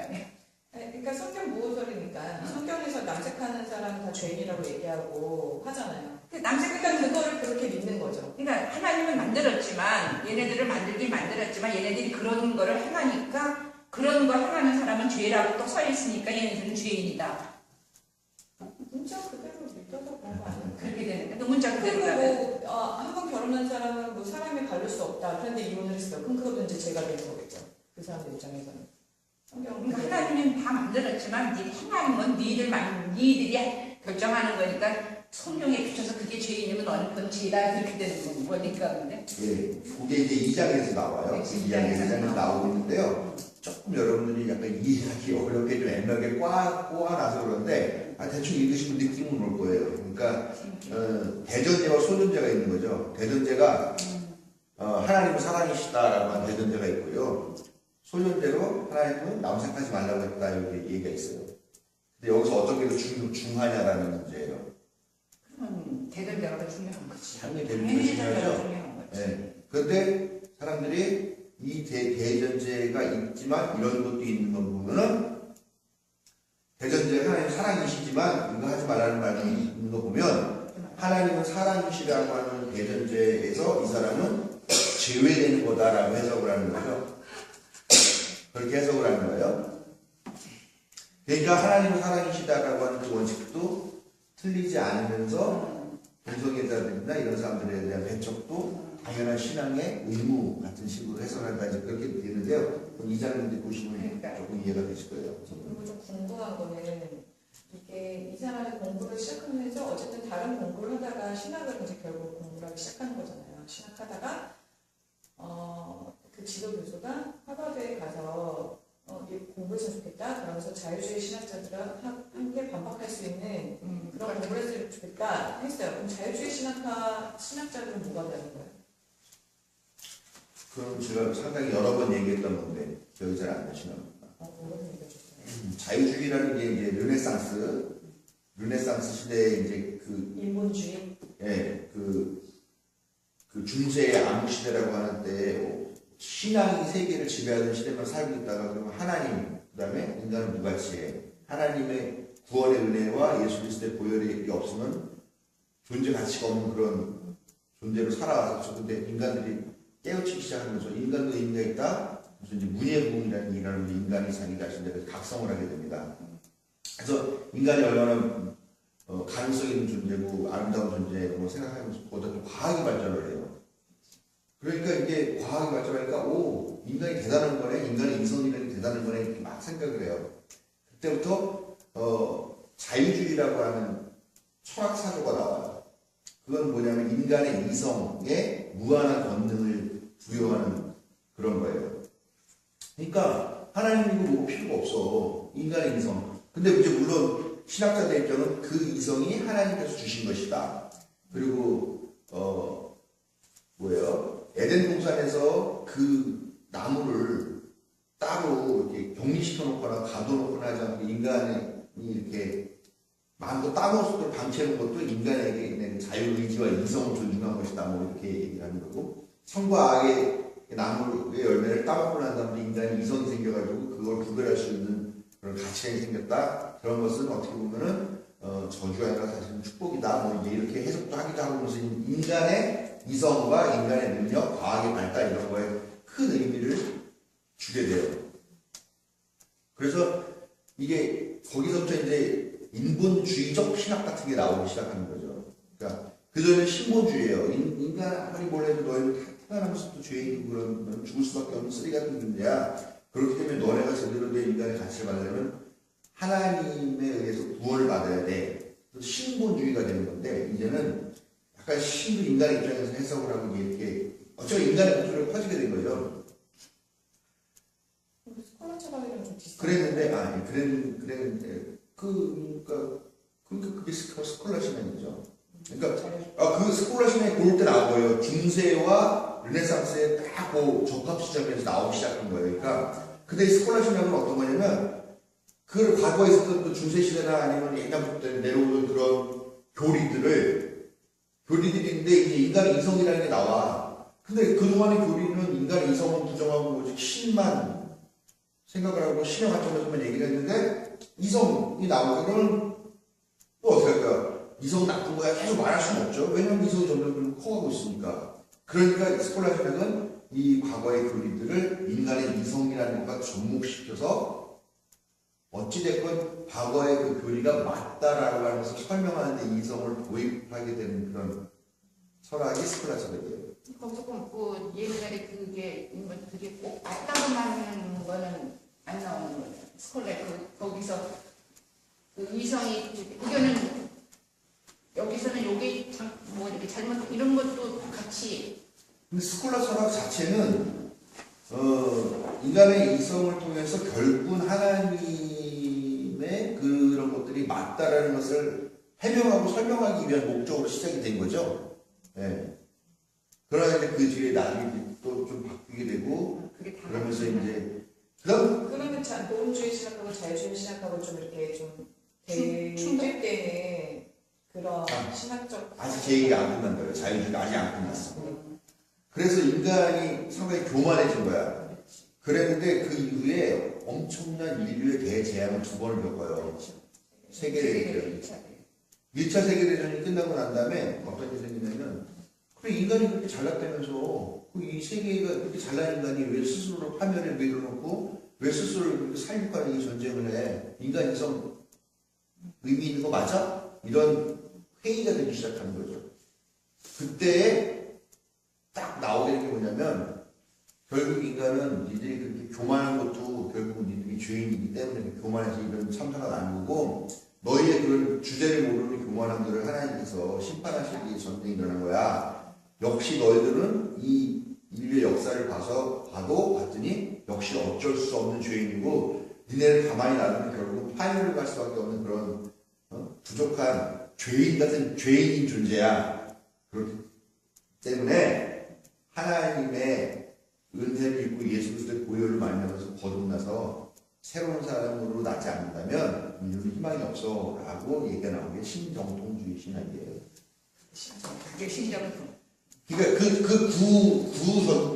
[SPEAKER 2] 그러니까 성경 보호설이니까 성경에서 남색하는 사람 다 죄인이라고 얘기하고 하잖아요. 그러니까 그거를 그렇게 믿는 거죠.
[SPEAKER 3] 그러니까 하나님은 만들었지만 얘네들을 만들었지만 얘네들이 그런 거를 행하니까 그런 거 행하는 사람은 죄라고 또 써 있으니까 얘네들은 죄인이다.
[SPEAKER 2] 문자 그대로 믿어서 그런 거 아니에요?
[SPEAKER 3] 그렇게 되는 그 문자 그대로
[SPEAKER 2] 그리고 한 번 결혼한 사람은 뭐 사람이 다를 수 없다. 그런데 이혼을 했어요. 그럼 그것도 이제 죄가 되는 거겠죠. 그 사람들 입장에서는.
[SPEAKER 3] 그러니까 하나님은 다 만들었지만 행하는 건 니들이 결정하는 거니까 성경에 비춰서 그게 죄인이면 그건 죄다 그렇게 되는 거니까. 근데
[SPEAKER 1] 그게 이제 2장에서 나와요. 2장에서 나오고 있는데요. 조금 여러분들이 약간 이해하기 어렵게 좀 애매하게 꼬아놔서 그런데 대충 읽으시면 느낌은 올 거예요. 그러니까 대전제와 소전제가 있는 거죠. 대전제가 하나님은 사랑이시다라고 하는 대전제가 있고요. 소전제로 하나님은 남색하지 말라고 했다 이렇게 얘기가 있어요. 근데 여기서 어떤 게 더 중하냐라는 문제예요.
[SPEAKER 3] 그러면 대전제가 더 중요한 거지.
[SPEAKER 1] 당연히 대전제가 중요하죠.
[SPEAKER 3] 중요한 거지.
[SPEAKER 1] 네. 그런데 사람들이 이 대전제가 있지만 이런 것도 있는 거 보면은 대전제가 하나님 사랑이시지만 이거 하지 말라는 말도 있는 거 보면 하나님은 사랑이시라고 하는 대전제에서 이 사람은 제외되는 거다라고 해석을 하는 거죠. 그렇게 해석을 하는 거예요. 그러니까 하나님은 사랑이시다라고 하는 그 원칙도 틀리지 않으면서 동성애자들이나 이런 사람들에 대한 배척도 당연한 신앙의 의무 같은 식으로 해석한다 이제 그렇게 되는데요. 이 장면들 보시면 조금 이해가 되실 거예요.
[SPEAKER 2] 그리고 좀 궁금한 거는 이게 이 사람이 공부를 시작하면서 어쨌든 다른 공부를 하다가 신학을 이제 결국 공부를 하기 시작하는 거잖아요. 신학하다가 그 지도 교수가 하버드에 가서 공부했으면 좋겠다. 그러면서 자유주의 신학자들은 함께 반박할 수 있는 그런 공부를 했으면 좋겠다 했어요. 그럼 자유주의 신학자들은 뭐가 되는 거예요?
[SPEAKER 1] 그럼 제가 상당히 여러 번 얘기했던 건데 기억이 잘 안 나시나 봅니다.
[SPEAKER 2] 뭐가 되는
[SPEAKER 1] 자유주의라는 게 이제 르네상스 시대에 이제
[SPEAKER 2] 인본주의?
[SPEAKER 1] 예, 그 중세의 암흑 시대라고 하는 때 신앙이 세계를 지배하는 시대만 살고 있다가 그러면 하나님, 그다음에 인간은 무가치해. 하나님의 구원의 은혜와 예수 그리스도의 보혈이 없으면 존재 가치가 없는 그런 존재로 살아와서 근데 인간들이 깨우치기 시작하는 거죠. 인간도 의미가 있다. 그래서 이제 문예부흥이라는 일하는 인간이 자기 자신을 각성을 하게 됩니다. 그래서 인간이 얼마나 가능성 있는 존재고 아름다운 존재고 생각하면서 보다 좀 과학이 발전을 해요. 그러니까 이게 과학이 발전하니까 인간이 대단한 거네, 인간의 이성이라는 게 대단한 거네 이렇게 막 생각을 해요. 그때부터 자유주의라고 하는 철학 사조가 나와요. 그건 뭐냐면 인간의 이성에 무한한 권능을 부여하는 그런 거예요. 그러니까 하나님이고 뭐고 필요가 없어. 인간의 이성. 근데 이제 물론 신학자들 입장은 그 이성이 하나님께서 주신 것이다. 그리고 에덴 동산에서 그 나무를 따로 이렇게 격리시켜 놓거나 가둬놓거나 하지 않고 인간이 이렇게 마음껏 따먹을 수 있도록 방치해 놓은 것도 인간에게 있는 자유의지와 이성을 존중한 것이다. 뭐 이렇게 얘기를 하는 거고, 성과 악의 나무의 열매를 따먹고 난 다음에 인간이 이성이 생겨가지고 그걸 구별할 수 있는 그런 가치가 생겼다. 그런 것은 어떻게 보면은 저주가 아니라 사실은 축복이다. 뭐 이렇게 해석도 하기도 하고, 그래서 인간의 이성과 인간의 능력, 과학의 발달 이런 거에 큰 의미를 주게 돼요. 그래서 이게 거기서부터 이제 인본주의적 신학 같은 게 나오기 시작하는 거죠. 그러니까 그전에는 신본주의예요. 인간 아무리 몰라도 너희는 태어나면서부터 죄인이고 그러면 죽을 수밖에 없는 쓰레기 같은 존재야. 그렇기 때문에 너네가 제대로 된 인간의 가치를 받으려면 하나님에 의해서 구원을 받아야 돼. 그래서 신본주의가 되는 건데, 이제는 약간 신도 인간의 입장에서 해석을 하고 이렇게 어쩌면 인간의 목소리가 커지게 된 거죠.
[SPEAKER 2] 스콜라 철학이랑 좀 비슷한.
[SPEAKER 1] 그랬는데 그게 스콜라 신앙이죠. 그러니까 그 스콜라 신앙이 그럴 때 나온 거예요. 중세와 르네상스의 딱 그 적합 시점에서 나오기 시작한 거예요. 그러니까 근데 이 스콜라 신앙은 어떤 거냐면 그 과거에 있었던 그 중세 시대나 아니면 옛날부터 내려오는 그런 교리들이 있는데 이제 인간의 이성이라는 게 나와. 근데 그동안의 교리는 인간의 이성은 부정하고 오직 신만 생각을 하고 신의 관점에서만 얘기를 했는데 이성이 나오고 그러면 또 어떻게 할까요? 이성은 나쁜 거야 계속 말할 수는 없죠. 왜냐하면 이성이 점점 커가고 있으니까. 그러니까 스콜라 신학은 이 과거의 교리들을 인간의 이성이라는 것과 접목시켜서 어찌됐건 과거의 그 교리가 맞다라고 하는 것을 설명하는데 이성을 도입하게 되는 그런 철학이 스콜라 철학이에요.
[SPEAKER 3] 거기서 그 옛날에 그게 꼭 맞다고 하는 거는 안 나오는 거예요. 스콜라 거기서 그 이성이 의견은 여기서는 요게 뭐 이렇게 잘못 이런 것도 같이.
[SPEAKER 1] 근데 스콜라 철학 자체는 인간의 이성을 통해서 결국은 하나님의 그런 것들이 맞다라는 것을 해명하고 설명하기 위한 목적으로 시작이 된 거죠. 예. 그러나 이제 그 뒤에 나중에 또 좀 바뀌게 되고 그러면서 이제
[SPEAKER 2] 그러면 노동주의 신학하고 자유주의 신학하고 좀 이렇게 좀 대립되는 그런 신학적
[SPEAKER 1] 아직 제 얘기가 안 끝난 거예요. 자유주의가 아직 안 끝났어. 그래서 인간이 상당히 교만해진 거야. 그랬는데 그 이후에 엄청난 인류의 대재앙을 2번을 겪어요. 세계대전. 1차 세계대전이 끝나고 난 다음에 어떤 일이 생기냐면, 그래, 인간이 그렇게 잘났다면서 이 세계가 그렇게 잘난 인간이 왜 스스로를 파멸에 밀어놓고 왜 스스로를 그렇게 살육하는 이 전쟁을 해? 인간 이성 의미 있는 거 맞아? 이런 회의가 되기 시작하는 거죠. 그때 딱 나오게 된 게 뭐냐면, 결국 인간은 니들이 그렇게 교만한 것도 결국은 니들이 죄인이기 때문에 교만해서 이런 참사가 나는 거고, 너희의 그런 주제를 모르는 교만함들을 하나님께서 심판하시기 위해 전쟁이 일어난 거야. 역시 너희들은 이 인류의 역사를 봐도 봤더니 역시 어쩔 수 없는 죄인이고 니네를 가만히 놔두면 결국 파멸을 갈 수밖에 없는 그런 부족한 죄인 같은 죄인인 존재야. 그렇기 때문에 하나님의 은혜를 입고 예수 그리스도의 보혈을 만나면서 거듭나서 새로운 사람으로 나지 않는다면 이는 희망이 없어 라고 얘기가 나온 게 신정통주의 신학이에요.
[SPEAKER 3] 그게 신정통.
[SPEAKER 1] 그러니까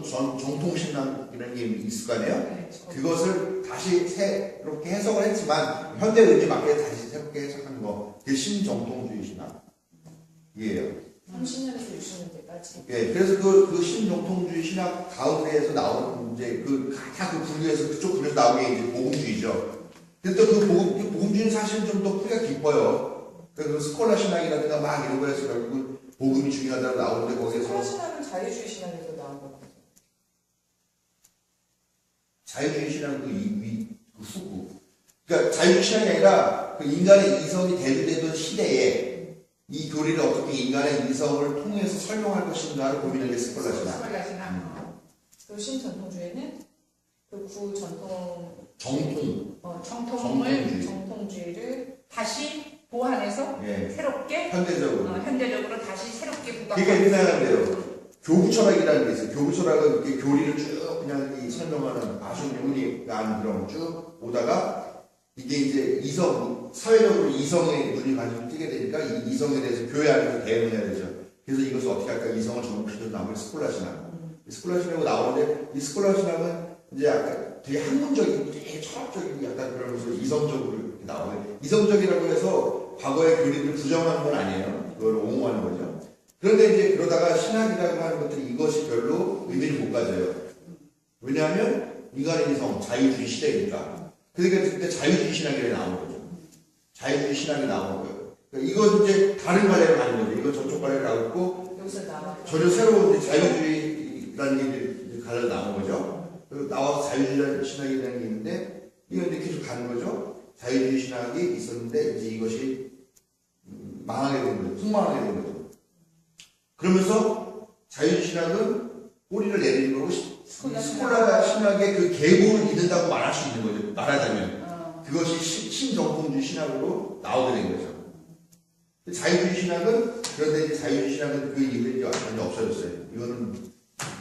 [SPEAKER 1] 정통신학이라는 게 있을 거 아니에요? 그것을 다시 새롭게 해석을 했지만 현대 의지 맞게 다시 새롭게 해석하는 거 그게 신정통주의 신학이에요.
[SPEAKER 2] 30년에서 60년대까지.
[SPEAKER 1] 예, 그래서 그 신정통주의 신학 가운데에서 나오는 이제 다 그 분류에서 그쪽 분류에서 나오는 게 이제 복음주의죠. 근데 또 그 복음주의는 사실 좀 더 뿌리가 깊어요. 그 스콜라 신학이라든가 막 이런 거에서 결국은 복음이 중요하다고 나오는데 거기에서
[SPEAKER 2] 스콜라 신학은 자유주의 신학에서 나온 거거든요.
[SPEAKER 1] 자유주의 신학은 그 후구. 그러니까 자유주의 신학이 아니라 그 인간의 이성이 대두되던 시대에 이 교리를 어떻게 인간의 이성을 통해서 설명할 것인가를 고민하는 게 스콜라 신학.
[SPEAKER 3] 스콜라 신학.
[SPEAKER 2] 그 신전통주의는 그 구전통
[SPEAKER 3] 정통을
[SPEAKER 2] 정통주의를
[SPEAKER 3] 다시 보완해서
[SPEAKER 1] 예.
[SPEAKER 3] 새롭게
[SPEAKER 1] 현대적으로
[SPEAKER 3] 다시 새롭게 부각하고.
[SPEAKER 1] 그러니까 이렇게 생각하면 돼요. 교부 철학이라는 게 있어요. 교부 철학은 이렇게 교리를 쭉 그냥 이 설명하는 아주 유니크한 그런 거 쭉 오다가 이게 이제 사회적으로 이성의 눈이 가지고 뛰게 되니까 이 이성에 대해서 교회 안에서 대응을 해야 되죠. 그래서 이것을 어떻게 할까? 이성을 접목시켜서 나오는 스콜라 신학. 스콜라 신학으로 나오는데 이 스콜라 신학은 이제 약간 되게 학문적이고 되게 철학적이고 약간 그러면서 이성적으로 이렇게 나오는데 이성적이라고 해서 과거의 교리를 부정하는 건 아니에요. 그걸 옹호하는 거죠. 그런데 이제 그러다가 신학이라고 하는 것들이 이것이 별로 의미를 못 가져요. 왜냐하면 인간의 이성, 자유주의 시대니까. 그러니까 그때 자유주의 신학이 나오는 거죠. 자유주의 신학이 나오는 거예요. 그러니까 이건 이제 다른 갈래를 가는 거죠. 이건 저쪽 갈래를 가고 있고
[SPEAKER 2] 여기서 나와.
[SPEAKER 1] 전혀 새로운 이제 자유주의라는 게 이제 갈래로 나온 거죠. 그리고 나와서 자유주의 신학이라는 게 있는데 이건 이제 계속 가는 거죠. 자유주의 신학이 있었는데 이제 이것이 망하게 된 거죠. 폭망하게 된 거죠. 그러면서 자유주의 신학은 꼬리를 내리는 거고 스콜라 신학의 그 계보를 잇는다고 말할 수 있는 거죠. 말하자면 그것이 신정통주의 신학으로 나오게 된 거죠. 자유주의 신학은 그런데 이제 자유주의 신학은 그 이후에 이제 완전히 없어졌어요. 이거는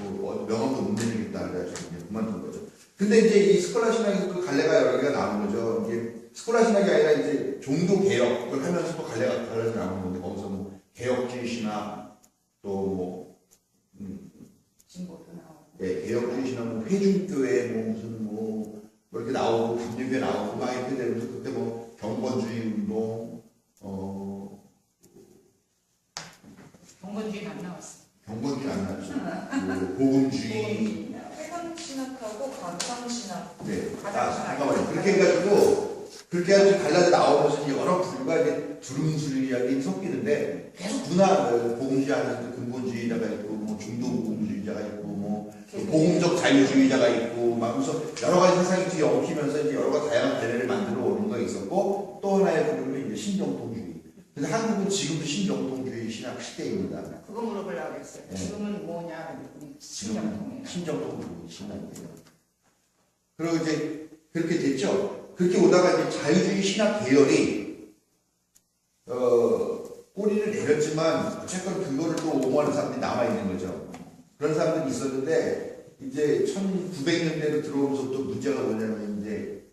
[SPEAKER 1] 뭐 명함도 못 내리겠다 그래가지고 이제 그만둔 거죠. 근데 이제 이 스콜라 신학에서 그 갈래가 여러 개가 나오는 거죠. 이게 스콜라 신학이 아니라 이제 종교 개혁을 하면서 또 갈래가 나오는 건데 거기서 뭐 개혁주의 신학 또
[SPEAKER 3] 진보도 나오고.
[SPEAKER 1] 네, 개혁주의 신학, 뭐 회중교회 뭐 무슨 뭐 이렇게 나오고 감리교회 나오고 막 이렇게 되면서 그때 뭐 경건주의 운동
[SPEAKER 3] 경건주의는 안 나왔어.
[SPEAKER 1] 경건주의 안 나왔죠. 뭐 복음주의.
[SPEAKER 2] 회상 신학하고 과상 신학.
[SPEAKER 1] 네. 잠깐만요. 그렇게 해가지고 갈라져 나오면서 이제 여러 분류가 이제 두루뭉술하게 섞이는데 계속 복음주의 안에서도 근본주의자가 있고 뭐 중도 복음주의자가 있고 뭐 복음적 자유주의자가 있고 막 그래서 여러 가지 세상이 뒤에 엉키면서 이제 여러 가지 다양한 배례를 만들어 오는 거 있었고 또 하나의 부류는 이제 신정통주의. 근데 한국은 지금도 신정통주의 신학 시대입니다.
[SPEAKER 3] 그거 물어보려고 그랬어요.
[SPEAKER 1] 네.
[SPEAKER 3] 지금은 뭐냐?
[SPEAKER 1] 지금 신정통주의 신학이에요. 그리고 이제 그렇게 됐죠. 그렇게 오다가 이제 자유주의 신학 계열이 꼬리를 내렸지만 어쨌건 그거를 또 옹호하는 사람들이 남아 있는 거죠. 그런 사람들이 있었는데 이제 1900년대로 들어오면서 또 문제가 뭐냐면 이제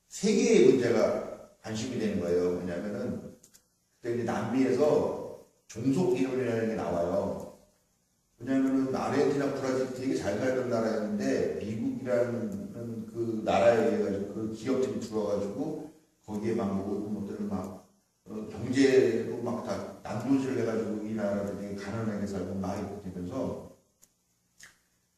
[SPEAKER 1] 세계의 문제가 관심이 되는 거예요. 왜냐면은 그때 이제 남미에서 종속 이론이라는 게 나와요. 왜냐면은 아르헨티나, 브라질 되게 잘 살던 나라였는데 미국이라는 그 나라에 의해 가지고 그 기업들이 들어와가지고 거기에 막 모든 것들을 막 경제로 막 다 난도질을 해가지고 이 나라를 되게 가난하게 살고 막 이렇게 되면서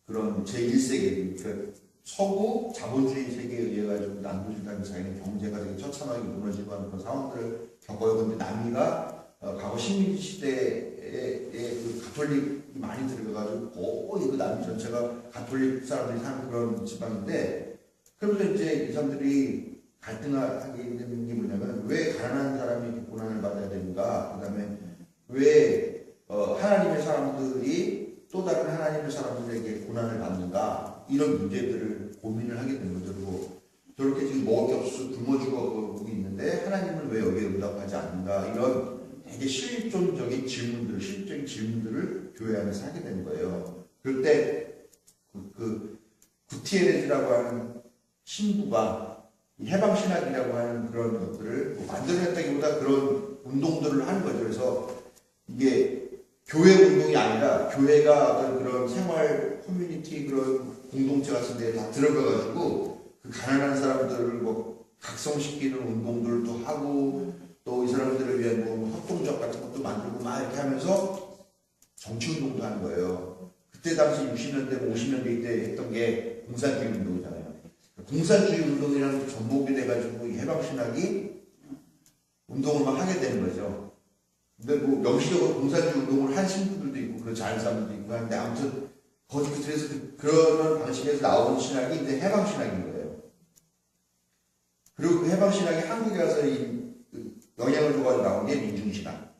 [SPEAKER 1] 그런 제1세계 그러니까 서구 자본주의 세계에 의해 가지고 난도질하는 자기네 경제가 되게 처참하게 무너지고 하는 그런 상황들을 겪어요. 근데 남미가 과거 식민지 시대에 그 가톨릭이 많이 들어가가지고 거의 그 남미 전체가 가톨릭 사람들이 사는 그런 지방인데 그러면서 이제 이 사람들이 갈등하게 되는 게 뭐냐면 왜 가난한 사람이 이렇게 고난을 받아야 되는가? 그 다음에 왜 하나님의 사람들이 또 다른 하나님의 사람들에게 고난을 받는가? 이런 문제들을 고민을 하게 되는 거죠. 그리고 저렇게 지금 먹을 게 없어서 굶어 죽어가고 있는데 하나님은 왜 여기에 응답하지 않는가, 이런 되게 실존적인 질문들, 실질적인 질문들을 교회 안에서 하게 되는 거예요. 그럴 때 구티에레즈라고 하는 신부가 이 해방신학이라고 하는 그런 것들을 뭐 만들어냈다기보다 그런 운동들을 하는 거죠. 그래서 이게 교회 운동이 아니라 교회가 어떤 그런 생활 커뮤니티 그런 공동체 같은 데에 다 들어가가지고 그 가난한 사람들을 뭐 각성시키는 운동들도 하고 또 이 사람들을 위한 뭐 협동조합 같은 것도 만들고 막 이렇게 하면서 정치운동도 하는 거예요. 그때 당시 60년대, 50년대 이때 했던 게 공산주의 운동이잖아요. 공산주의 운동이랑 접목이 돼가지고 이 해방신학이 운동을 막 하게 되는 거죠. 근데 뭐 명시적으로 공산주의 운동을 한 신부들도 있고 그렇지 않은 사람들도 있고 하는데 아무튼 그래서 그런 방식에서 나오는 신학이 이제 해방신학인 거예요. 그리고 그 해방신학이 한국에 와서 영향을 줘가지고 나온 게 민중신학.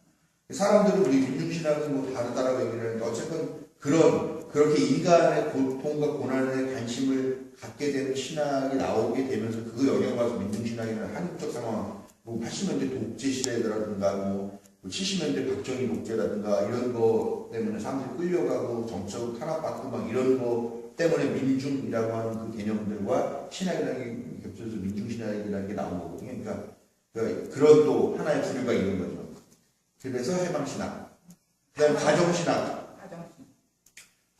[SPEAKER 1] 사람들은 우리 민중신학은 뭐 다르다라고 얘기를 하는데 어쨌든 그렇게 인간의 고통과 고난에 관심을 갖게 되는 신학이 나오게 되면서 그 영향을 받아서 민중신학이나 한국적 상황, 뭐 80년대 독재 시대라든가 뭐 70년대 박정희 독재라든가 이런 거 때문에 사람들이 끌려가고 정치적으로 탄압받고 막 이런 거 때문에 민중이라고 하는 그 개념들과 신학이라는 게 겹쳐서 민중신학이라는 게 나온 거거든요. 그러니까 그런 또 하나의 부류가 있는 거죠. 그래서 해방신학. 그 다음에 가정신학.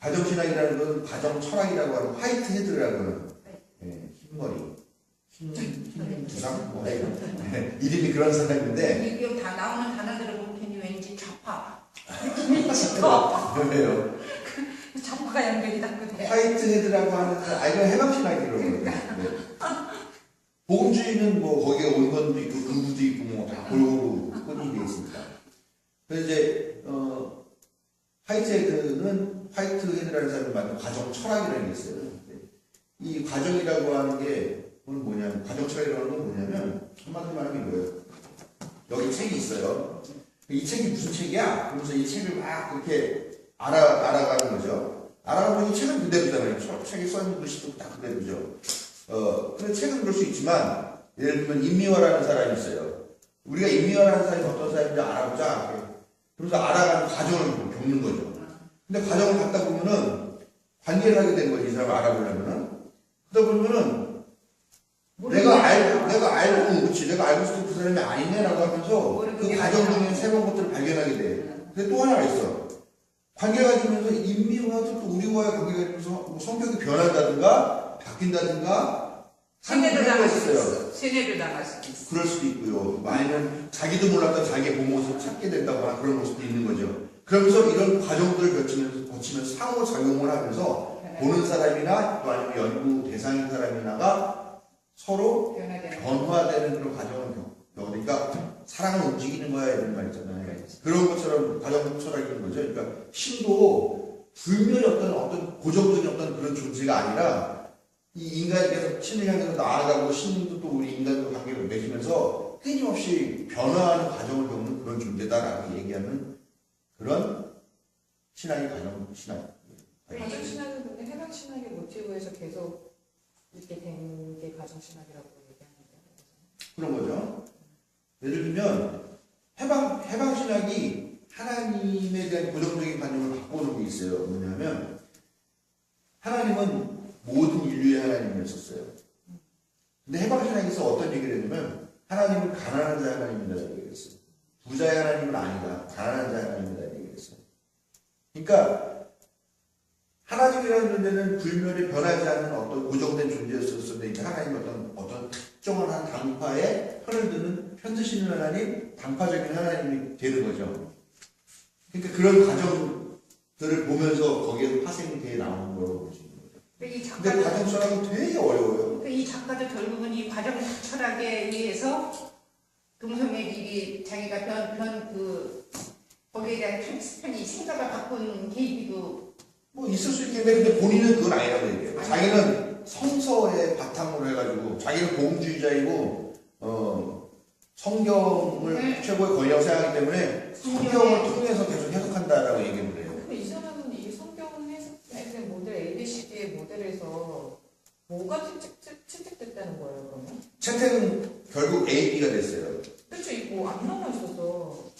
[SPEAKER 1] 가정신학이라는 건 가정철학이라고 하는 화이트 헤드라고 하는 흰머리. 두상? 뭐, 이름이 그런 사람인데.
[SPEAKER 3] 이게 다 나오는 단어들을 보면 왠지 좌파. 왠지 더.
[SPEAKER 1] 왜요?
[SPEAKER 3] 좌파가 연결이 딱 돼.
[SPEAKER 1] 화이트 헤드라고 하는, 이건 해방신학이라고 그래요. 복음주의는 뭐 거기에 온건도 있고 근구도 있고 뭐 다 골고루 혼이 되어 있습니다. 그래서 이제 화이트 헤드라는 사람이 만든 가정 철학이라는 게 있어요. 이 가정이라고 하는 게 뭐냐면, 가정 철학이라는 건 뭐냐면 한마디로 말하면 이거예요. 여기 책이 있어요. 이 책이 무슨 책이야? 그러면서 이 책을 막 그렇게 알아가는 거죠. 알아가면 이 책은 그대로잖아요. 책에 써있는 글씨도 다 그대로죠. 근데 책은 그럴 수 있지만, 예를 들면 임미화라는 사람이 있어요. 우리가 임미화라는 사람이 어떤 사람인지 알아보자. 그래서 알아가는 과정을 겪는 거죠. 근데 과정을 갖다 보면은 관계를 하게 되는 거지, 이 사람을 알아보려면은. 그러다 보면은 내가 알고, 그렇지. 내가 알고 있을 때 그 사람이 아니네라고 하면서 그 과정 중에 새로운 것들을 발견하게 돼. 근데 또 하나가 있어. 관계가 되면서 임미화도 또 우리와의 관계가 되면서 뭐 성격이 변한다든가 바뀐다든가
[SPEAKER 3] 세뇌도 당할 수도
[SPEAKER 1] 있어요.
[SPEAKER 3] 있어. 세뇌도 당할 수도 있어.
[SPEAKER 1] 그럴 수도 있고요. 아니면 자기도 몰랐던 자기의 본 모습을 찾게 된다거나 그런 모습도 있는 거죠. 그러면서 이런 과정들을 거치면서 상호작용을 하면서 보는 사람이나 또 아니면 연구 대상인 사람이나가 서로 변화되는 그런 과정을 그러니까 사랑을 움직이는 거야 이런 말 있잖아요. 그런 것처럼 과정 철학인 거죠. 그러니까 신도 불멸의 어떤 고정적인 어떤 그런 존재가 아니라 이 인간에게서 신을 향해서 나아가고 신도 또 우리 인간과 관계를 맺으면서 끊임없이 변화하는 과정을 겪는 그런 존재다라고 얘기하는 그런 신앙이 가정신학.
[SPEAKER 2] 가정신학은 근데 해방신학의 모티브에서 계속 이렇게 된 게 가정신학이라고 얘기하는데요.
[SPEAKER 1] 그런 거죠. 예를 들면 해방신학이 하나님에 대한 고정적인 관념을 바꿔놓은 게 있어요. 뭐냐면 하나님은 모든 인류의 하나님이었었어요. 근데 해방신학에서 어떤 얘기를 했냐면 하나님은 가난한 자의 하나님이다 얘기를 했어요. 부자의 하나님은 아니다. 가난한 자의 하나님이다 얘기를 했어요. 그러니까 하나님이라는 존재는 불멸이 변하지 않는 어떤 고정된 존재였었는데 하나님은 어떤 특정한 한 당파에 편을 드는 편드시는 하나님, 당파적인 하나님이 되는 거죠. 그러니까 그런 과정들을 보면서 거기에 파생이 돼 나오는 거라고 보시면 거죠. 근데 과정 철학은 되게 어려워요.
[SPEAKER 3] 이 작가도 결국은 이 과정 철학에 의해서 동성애들이 자기가 거기에 대한 편이 생각을 바꾼 계기도
[SPEAKER 1] 뭐 있을 수 있겠는데 근데 본인은 그건 아니라고 얘기해요. 자기는 성서에 바탕으로 해가지고 자기는 복음주의자이고 성경을 최고의 권위라고 생각하기 때문에 성경을 통해서 계속 해석한다라고 얘기를 해요.
[SPEAKER 2] 근데 이 사람은 이 성경 해석의 모델 ABCD의 모델에서 뭐가
[SPEAKER 1] 채택은 결국 A, B가 됐어요.
[SPEAKER 2] 그렇죠. 이거 안 나와 있어서.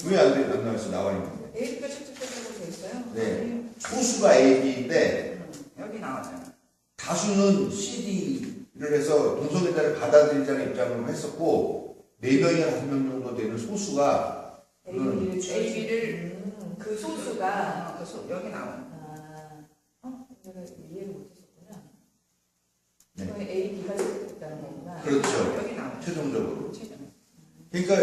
[SPEAKER 1] 왜 안 나왔어? 나와 있는데.
[SPEAKER 2] A가 채택되고 돼 있어요?
[SPEAKER 1] 네. 소수가 A, B인데
[SPEAKER 3] 여기 나오잖아.
[SPEAKER 1] 다수는 CD를 해서 동성애자를 받아들이자는 입장으로 했었고 4명이나 5명 정도 되는 소수가
[SPEAKER 2] AB를 그 소수가
[SPEAKER 3] 여기 나오는.
[SPEAKER 2] 내가 이해를 못했었구나.
[SPEAKER 1] 네.
[SPEAKER 2] 그건 A, B가 채택됐다는 거구나.
[SPEAKER 1] 그렇죠.
[SPEAKER 3] 여기 나오는.
[SPEAKER 1] 최종적으로.
[SPEAKER 3] 최종.
[SPEAKER 1] 그러니까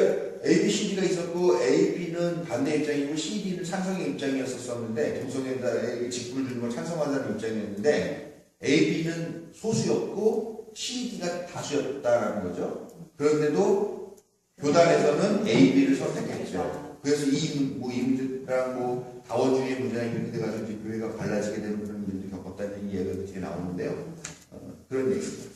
[SPEAKER 1] A, B, C가 있었고 A, B는 반대 입장이고 CD는 찬성의 입장이었었는데 동성애자에게 직분을 주는 걸 찬성하자는 입장이었는데 A, B는 소수였고 CD가 다수였다는 거죠. 그런데도 교단에서는 A, B를 선택했죠. 그래서 이 문제랑 다원주의 문제랑 이렇게 돼가지고 이제 교회가 갈라지게 되는 그런 일들을 겪었다는 이야기가 뒤에 나오는데요. 그런 얘기입니다.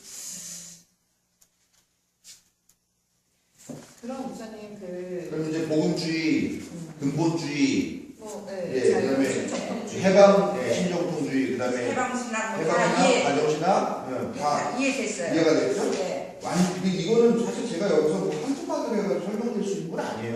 [SPEAKER 2] 그럼 목사님
[SPEAKER 1] 그럼 이제 복음주의, 근본주의,
[SPEAKER 2] 네,
[SPEAKER 1] 그다음에
[SPEAKER 2] 정통주의.
[SPEAKER 1] 해방, 신정통주의, 그다음에
[SPEAKER 3] 해방신학
[SPEAKER 1] 해방이나 가정신학 다
[SPEAKER 3] 이해됐어요.
[SPEAKER 1] 이해가 됐죠?
[SPEAKER 3] 네.
[SPEAKER 1] 근데 이거는 사실 제가 여기서 한두 마디로 해가지고 설명될 수 있는 건 아니에요.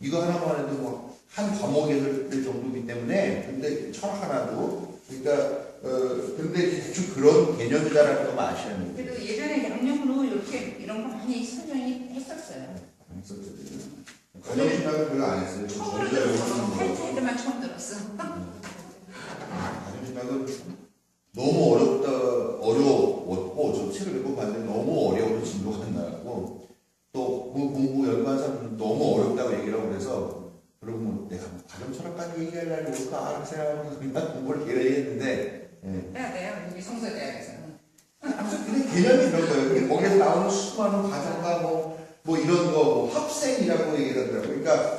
[SPEAKER 1] 이거 하나만 해도 한 과목에 될 정도이기 때문에 근데 철학 하나도 그러니까 근데 대충 그런 개념이다라는 것만 아시는 거예요.
[SPEAKER 3] 그래도 예전에 양념으로 이렇게 이런 거 많이 설명이 했었어요.
[SPEAKER 1] 가정신학은 별로 안 했어요.
[SPEAKER 3] 처음으로 들었어. 타이틀만 처음 들었어.
[SPEAKER 1] 가정신학은 너무 어려웠고 저 책을 몇 번 봤는데 너무 어려워서 진도가 안 나갔고 또 공부 연구한 사람들은 너무 어렵다고 얘기를 하고 그래서 그러면 내가 가정철학까지 얘기하려고 올까 이렇게 생각하면서 그냥 공부를 길게 했는데
[SPEAKER 3] 해야 돼요. 여기 성서대학에서.
[SPEAKER 1] 아무튼 근데 개념이 이런 거예요. 근데 거기서 나오는 수많은 과정과 뭐 이런 거 합생이라고 얘기를 하더라고요. 그러니까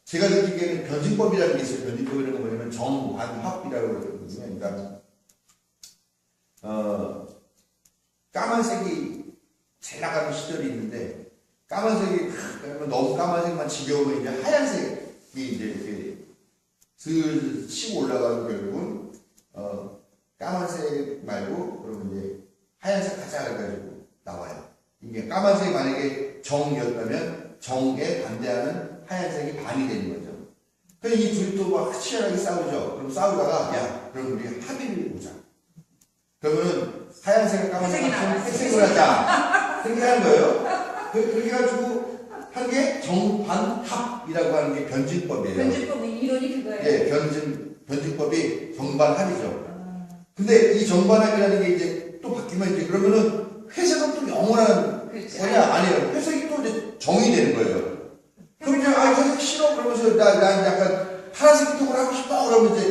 [SPEAKER 1] 제가 느끼기에는 변증법이라는 게 있어요. 변증법이라는 건 뭐냐면 정반합이라고 그러거든요. 그러니까 까만색이 잘 나가는 시절이 있는데 까만색이 너무 까만색만 지겨우면 이제 하얀색이 이제 이렇게 슬 치고 올라가고 결국은 까만색 말고 그러면 이제 하얀색 가자 해가지고 나와요. 이게 까만색이 만약에 정이었다면 정에 반대하는 하얀색이 반이 되는 거죠. 그래서 이 둘이 또 막 치열하게 싸우죠. 그럼 싸우다가 야 그럼 우리 합의를 보자. 그러면은 하얀색과 까만색을 회색을 하자. 그렇게 하는 거예요. 그렇게 해가지고 한 게 정반합이라고 하는 게 변증법이에요.
[SPEAKER 3] 변증법 이론이 그거예요.
[SPEAKER 1] 예, 변증법이 정반합이죠. 근데 이 정반합이라는 게 이제 또 바뀌면 이제 그러면은 회색은 또 영원한
[SPEAKER 3] 그렇지.
[SPEAKER 1] 거냐? 아니에요. 회색이 또 이제 정이 되는 거예요. 그럼 이제 회색 싫어 그러면서 난 약간 파란색 쪽으로 하고 싶어 그러면 이제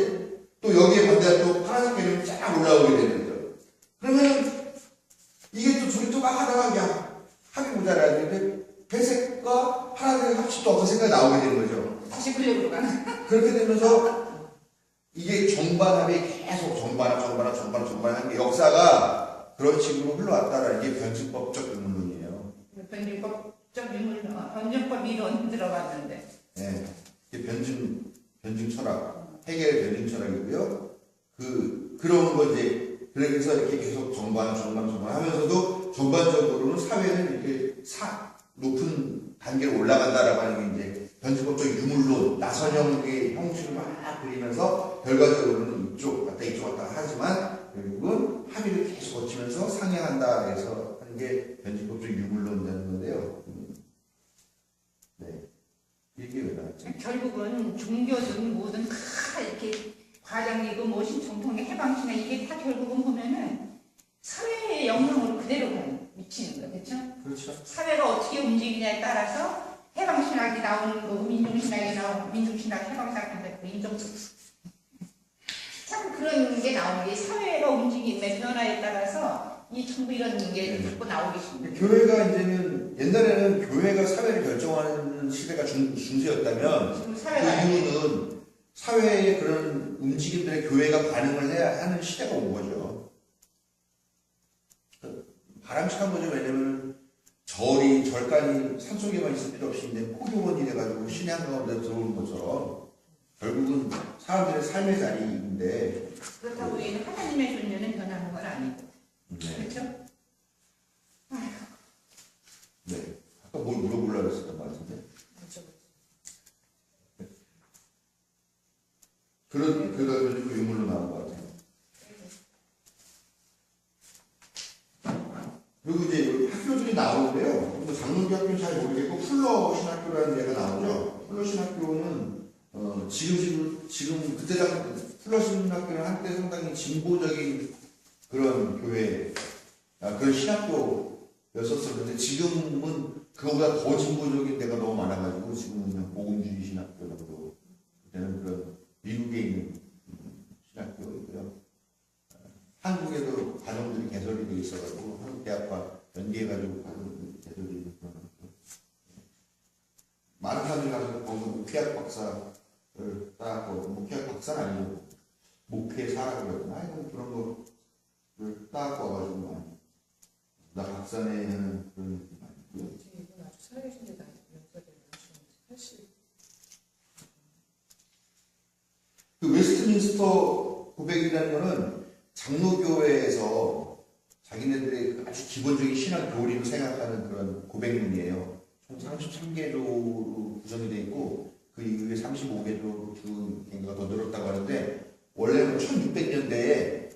[SPEAKER 1] 또 여기에 반대한 또 파란색 개념이 쫙 올라오게 되는 거죠. 그러면 이게 또 둘이 또 막 하다가 야 합의 보자라 했는데 회색과 파란색 합치도 없어 생각이 나오게 되는 거죠.
[SPEAKER 3] 다시 블랙으로 가는.
[SPEAKER 1] 그렇게 되면서 이게 정반합이 계속 정반합 게 역사가 그런 식으로 흘러왔다라는 게 변증법적 근본론이에요.
[SPEAKER 3] 변증법적 유물, 변증법 이론 들어봤는데.
[SPEAKER 1] 네. 이게 변증 철학, 해결의 변증 철학이고요. 그런 거 이제 그래서 이렇게 계속 정반 하면서도 전반적으로는 사회는 이렇게 높은 단계로 올라간다라고 하는 게 이제 변증법적 유물론, 나선형의 형식을 막 그리면서 결과적으로는 이쪽 왔다 하지만 결국은 합의를 계속 거치면서 상향한다 해서 하는 게 변증법적 유물론이라는 건데요. 네. 이게 왜 나왔죠?
[SPEAKER 3] 결국은 종교든 뭐든 다 이렇게 과장이고 뭐 신정통의 해방신학 이게 다 결국은 보면은 사회의 영향으로 그대로 미치는 거예요. 그렇죠?
[SPEAKER 1] 그렇죠.
[SPEAKER 3] 사회가 어떻게 움직이냐에 따라서 해방신학이 나오는 거, 민중신학이 나오고 민중신학, 해방신학, 참 그런 게 나오는 게 사회가 움직임의 변화에 따라서 이 전부 이런 게 자꾸 나오기 시작해요.
[SPEAKER 1] 교회가 이제는 옛날에는 교회가 사회를 결정하는 시대가 중세였다면
[SPEAKER 3] 지금
[SPEAKER 1] 그
[SPEAKER 3] 사회가
[SPEAKER 1] 이유는 사회의 그런 움직임들에 교회가 반응을 해야 하는 시대가 온 거죠. 바람직한 거죠. 왜냐면 절간이 산속에만 있을 필요 없이 이제 포교원이 돼가지고 신의 한가운데 들어오는 것처럼 결국은 사람들의 삶의 자리인데
[SPEAKER 3] 그렇다고 우리는 하나님의 존재는 변하는 건 아니고
[SPEAKER 1] 네.
[SPEAKER 3] 그렇죠? 아휴,
[SPEAKER 1] 그런 그 유물로 나온 것 같아요. 그리고 이제 여기 학교들이 나오는데요. 뭐 장로교 학교는 잘 모르겠고 풀러 신학교라는 데가 나오죠. 풀러 신학교는 지금 그때 당 풀러 신학교는 한때 상당히 진보적인 그런 교회, 그런 신학교였었었는데 지금은 그거보다 더 진보적인 데가 너무 많아가지고 지금은 그냥 복음주의 신학교 정도. 그때는 그런 미국에 있는 신학교이고요. 한국에도 과정들이 개설이 돼 있어가지고 한국 대학과 연계해가지고 과정들이 개설이 되는 그런 학교. 많은 사람들이 가서 거기 목회학 박사를 따고 목회학 박사는 아니고 목회사라고 그러거나 하여튼 그런 거를 따고 와가지고 나 박사네는 그런 느낌 많이 있고요.
[SPEAKER 2] 이분 아주 살아계신데 나이 몇 살이에요? 80.
[SPEAKER 1] 그 웨스트민스터 고백이라는 거는 장로교회에서 자기네들의 아주 기본적인 신앙 교리로 생각하는 그런 고백문이에요. 총 33개조로 구성이 되어 있고 그 이후에 35개조 주 개가 더 늘었다고 하는데 원래는 1600년대에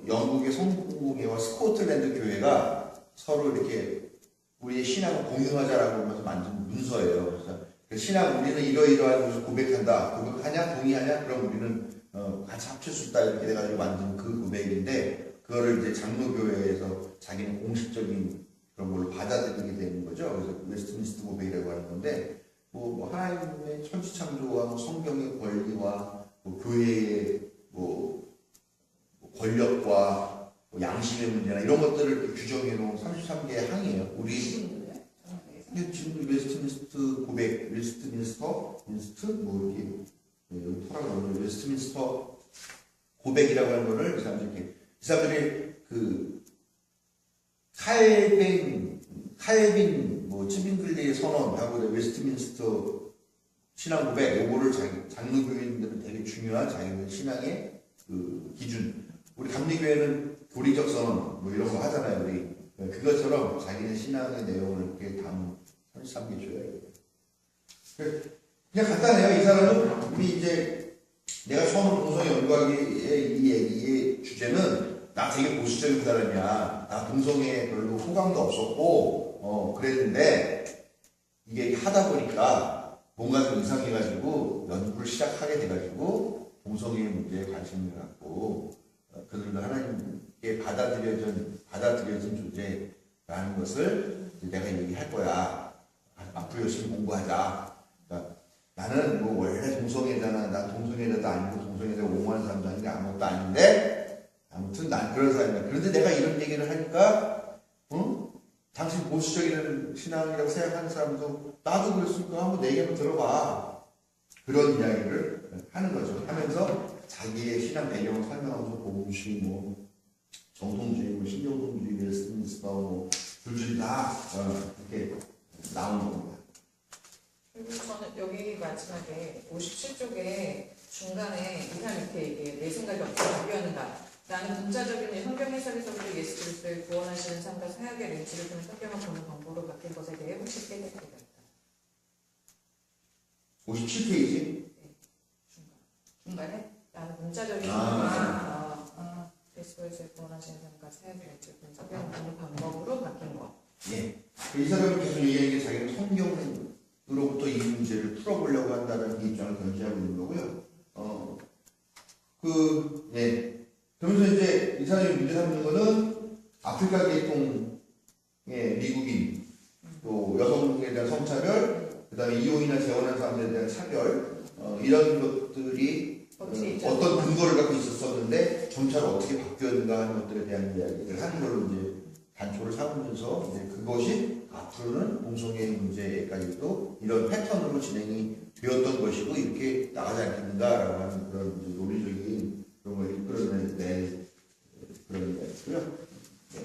[SPEAKER 1] 영국의 성공회와 스코틀랜드 교회가 서로 이렇게 우리의 신앙을 공유하자라고 하면서 만든 문서예요. 그래서 그 신앙 우리는 이러이러한 것을 고백한다. 고백하냐? 동의하냐? 그럼 우리는 같이 합칠 수 있다. 이렇게 돼가지고 만든 그 고백인데 그거를 이제 장로교회에서 자기는 공식적인 그런 걸로 받아들이게 되는 거죠. 그래서 웨스트민스터 고백이라고 하는 건데 뭐 하나님의 천지창조와 뭐 성경의 권리와 뭐 교회의 뭐 권력과 뭐 양심의 문제나 이런 것들을 규정해 놓은 33개의 항이에요. 우리 지금 웨스트민스터 고백, 웨스트민스터 뭐 이렇게 토라고 웨스트민스터 고백이라고 하는 거를 이 사람들이 그 칼빈 뭐 츠빙글리의 선언하고 웨스트민스터 신앙 고백 요거를 장로교인들은 되게 중요한 자기들 신앙의 그 기준. 우리 감리교회는 교리적 선언 뭐 이런 거 하잖아요. 우리 그것처럼 자기네 신앙의 내용을 이렇게 담은 33개 줘야 그냥 간단해요. 이 사람은 우리 이제 내가 처음 동성애 연구하기의 이 얘기의 주제는 나 되게 보수적인 사람이야. 나 동성애에 별로 호감도 없었고 그랬는데 이게 하다 보니까 뭔가 좀 이상해가지고 연구를 시작하게 돼가지고 동성애 문제에 관심을 갖고 그들도 하나님께 받아들여진 존재라는 것을 내가 얘기할 거야. 앞으로 열심히 공부하자. 그러니까 나는 뭐 원래 동성애자나 나 동성애자도 아니고 동성애자 옹호하는 사람도 아닌데 아무것도 아닌데 아무튼 난 그런 사람이야. 그런데 내가 이런 얘기를 하니까 당신 보수적인 신앙이라고 생각하는 사람도 나도 그랬으니까 한번 내 얘기를 들어봐. 그런 이야기를 하는 거죠. 하면서 자기의 신앙 배경을 설명하면서 복음주의, 뭐 정통주의, 뭐 신정통주의, 웨스트민스터, 뭐 줄줄이 다 이렇게 나오는 겁니다.
[SPEAKER 2] 그리고 저는 여기 마지막에 57쪽에 중간에 이상 이렇게 얘기해요. 내 생각이 어떻게 바뀌었는가. 나는 문자적인 성경 해석에서부터 예수 그리스도의 구원하시는 삶과 사역의 렌즈를 통해 성경을 보는 방법으로 바뀐 것에 대해 혹시 깨닫게 되었다.
[SPEAKER 1] 57페이지?
[SPEAKER 3] 중간에?
[SPEAKER 2] 나는 문자적인 예수 그리스도의 구원하시는 삶과 사역의 렌즈를 통해 성경을 보는 방법으로 바뀐 것.
[SPEAKER 1] 예. 이 사람은 계속 얘기하는 게 자기는 성경으로부터 이 문제를 풀어보려고 한다는 입장을 견지하고 있는 거고요. 그러면서 이제 이 사람이 문제 삼는 거는 아프리카 계통의 미국인, 또 여성에 대한 성차별, 그 다음에 이혼이나 재혼한 사람들에 대한 차별, 이런 것들이 어떤 근거를 갖고 있었었는데 점차로 어떻게 바뀌었는가 하는 것들에 대한 이야기를 하는 걸로 이제 단초를 삼으면서 이제 그것이 앞으로는 동성애 문제까지도 이런 패턴으로 진행이 되었던 것이고 이렇게 나가지 않겠는가라고 하는 그런 논리적인 그런 걸 이끌어낸 그런 이야기고요. 네.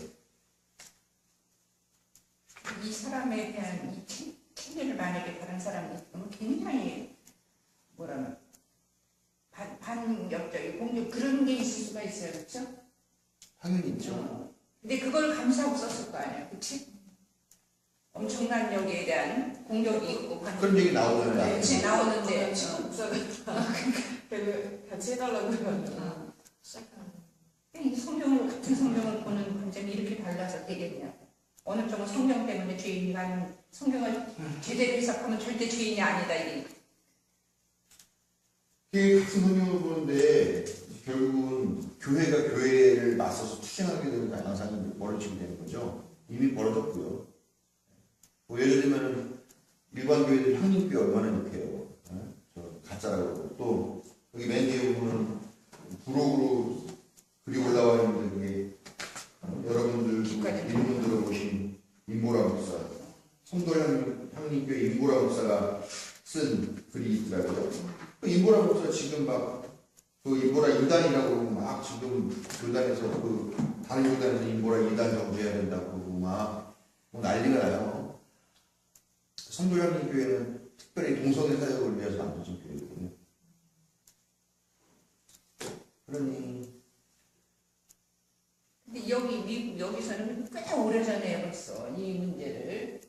[SPEAKER 3] 이 사람에 대한 이 체면을 만약에 다른 사람이 있으면 굉장히 뭐라나 반격적인 공격 그런 게 있을 수가 있어요, 그렇죠?
[SPEAKER 1] 당연히 있죠.
[SPEAKER 3] 근데 그걸 감수하고 썼을 거 아니에요, 그렇지? 엄청난 여기에 대한 공격이 있고
[SPEAKER 1] 그런 얘기 나오잖아요.
[SPEAKER 3] 그렇지 나오는데
[SPEAKER 2] 지금 목사 같다. 교회 같이 해달라고 그러면 시작하는
[SPEAKER 3] 이 성경을 같은 성경을 보는 관점이 이렇게 달라서 되겠냐? 어느 쪽은 성경 때문에 죄인이 아닌 성경을 제대로 해석하면 절대 죄인이 아니다 이게.
[SPEAKER 1] 이게 같은 성경을 보는데 결국은 교회가 교회를 맞서서 투쟁하게 되는 양상이 벌어지게 되는 거죠. 이미 벌어졌고요. 뭐 예를 들면 일반 교회들 향림교회 얼마나 욕해요. 저 가짜라고 그러고. 또 여기 맨 뒤에 보면 부록으로 글이 올라와 있는데 그게 여러분들 이름 들어보신 임보라 목사, 성도령 향림교회 임보라 목사가 쓴 글이 있더라고요. 그 임보라 목사 지금 막 그 임보라 이단이라고 막 지금 교단에서 그 다른 교단에서 임보라 이단 정죄해야 된다고 그러고 막 뭐 난리가 나요. 성도령 교회는 특별히 동성애 사역을 위해서 만들어진 교회거든요. 그러니
[SPEAKER 3] 근데 여기 미국 여기서는 꽤 오래전에 벌써 이 문제를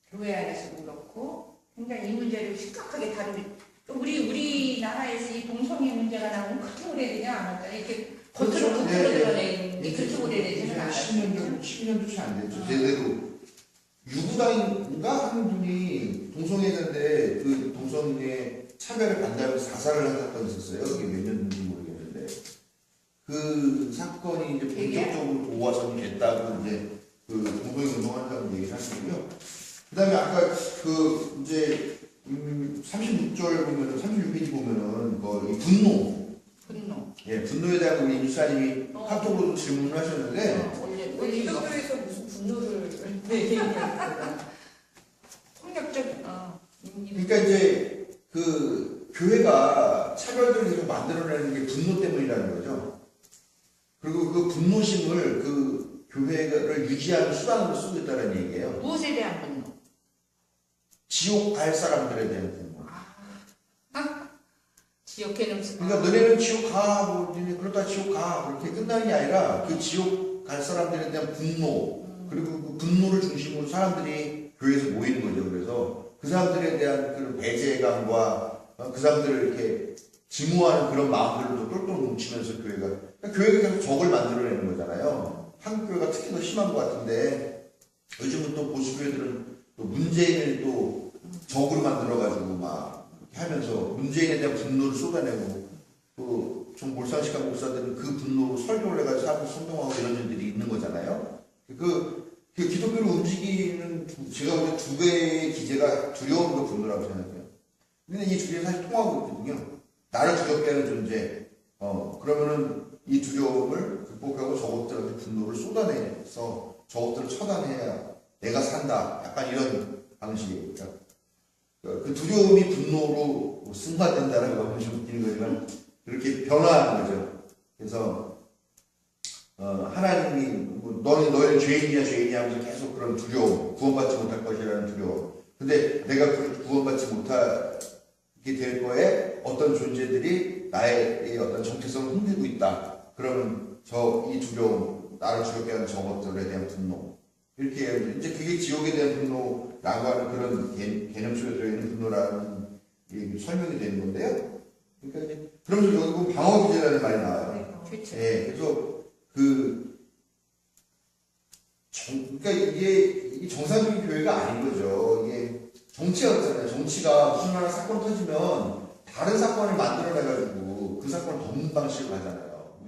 [SPEAKER 3] 교회 안에서도 그렇고 굉장히 이 문제를 심각하게 다루기. 우리나라에서 이 동성애 문제가 나온 그렇게 오래되냐 안 할까 이렇게 겉으로 드러내는 게 그렇게 오래되지는 않아요.
[SPEAKER 1] 10년도 채 안 됐죠. 제대로 유부당인가 하는 분이 동성애자인데 그 동성애 차별을 반대하면서 자살을 한 사건이 있었어요. 그게 몇 년인지 모르겠는데 그 사건이 이제 본격적으로 도화선이 됐다고 이제 그 동성애 운동하는 사람 얘기를 하시고요. 그 다음에 아까 그 이제 36절 보면은 36페이지 보면은 이 분노. 예, 분노에 대한 우리 임수사님이 카톡으로 질문을 하셨는데
[SPEAKER 2] 기독교에서 무슨 분노를 얘기하는
[SPEAKER 3] 폭력적
[SPEAKER 1] 그러니까 이제 그 교회가 차별들을 계속 만들어내는 게 분노 때문이라는 거죠. 그리고 그 분노심을 그 교회를 유지하는 수단으로 쓰고 있다는 얘기예요.
[SPEAKER 3] 무엇에 대한 분노?
[SPEAKER 1] 지옥 갈 사람들에 대한 분노.
[SPEAKER 3] 지옥에는
[SPEAKER 1] 그러니까 너네는 지옥 가, 뭐 너네 그러다 지옥 가 그렇게 끝나는 게 아니라 그 지옥 갈 사람들에 대한 분노 그리고 그 분노를 중심으로 사람들이 교회에서 모이는 거죠. 그래서 그 사람들에 대한 그런 배제감과 그 사람들을 이렇게 증오하는 그런 마음들을 똘똘 뭉치면서 그러니까 교회가 계속 적을 만들어내는 거잖아요. 한국 교회가 특히 더 심한 것 같은데 요즘은 또 보수교회들은 또 문재인을 또 적으로 만들어가지고 막 하면서 문재인에 대한 분노를 쏟아내고 또 좀 몰상식한 목사들은 그 분노로 설교를 해가지고 사람을 선동하고 이런 일들이 있는 거잖아요. 그 기독교를 움직이는 제가 볼 때 두 개의 기제가 두려움과 분노라고 생각해요. 근데 이 두 개는 사실 통하고 있거든요. 나를 두렵게 하는 존재. 그러면은 이 두려움을 극복하고 저것들한테 분노를 쏟아내서 저것들을 처단해야 내가 산다. 약간 이런 방식이에요. 그 두려움이 분노로 승화된다는 거 좀 웃기는 거지만 그렇게 변화하는 거죠. 그래서 하나님이 너희는 죄인이야 하면서 계속 그런 두려움, 구원받지 못할 것이라는 두려움. 근데 내가 구원받지 못하게 될 거에 어떤 존재들이 나의 어떤 정체성을 흔들고 있다. 그러면 이 두려움, 나를 두렵게 하는 저것들에 대한 분노. 이렇게 이제 그게 지옥에 대한 분노라고 하는 그런 개념 속에 들어있는 분노라는 설명이 되는 건데요. 그러니까 이제 그러면서 여기 보면 방어 기제라는 말이 나와요.
[SPEAKER 3] 그렇죠.
[SPEAKER 1] 예, 그래서 그러니까 이게 정상적인 교회가 아닌 거죠. 이게 정치가 그렇잖아요. 정치가 무슨 하나 사건 터지면 다른 사건을 만들어내가지고 그 사건을 덮는 방식으로 하잖아요.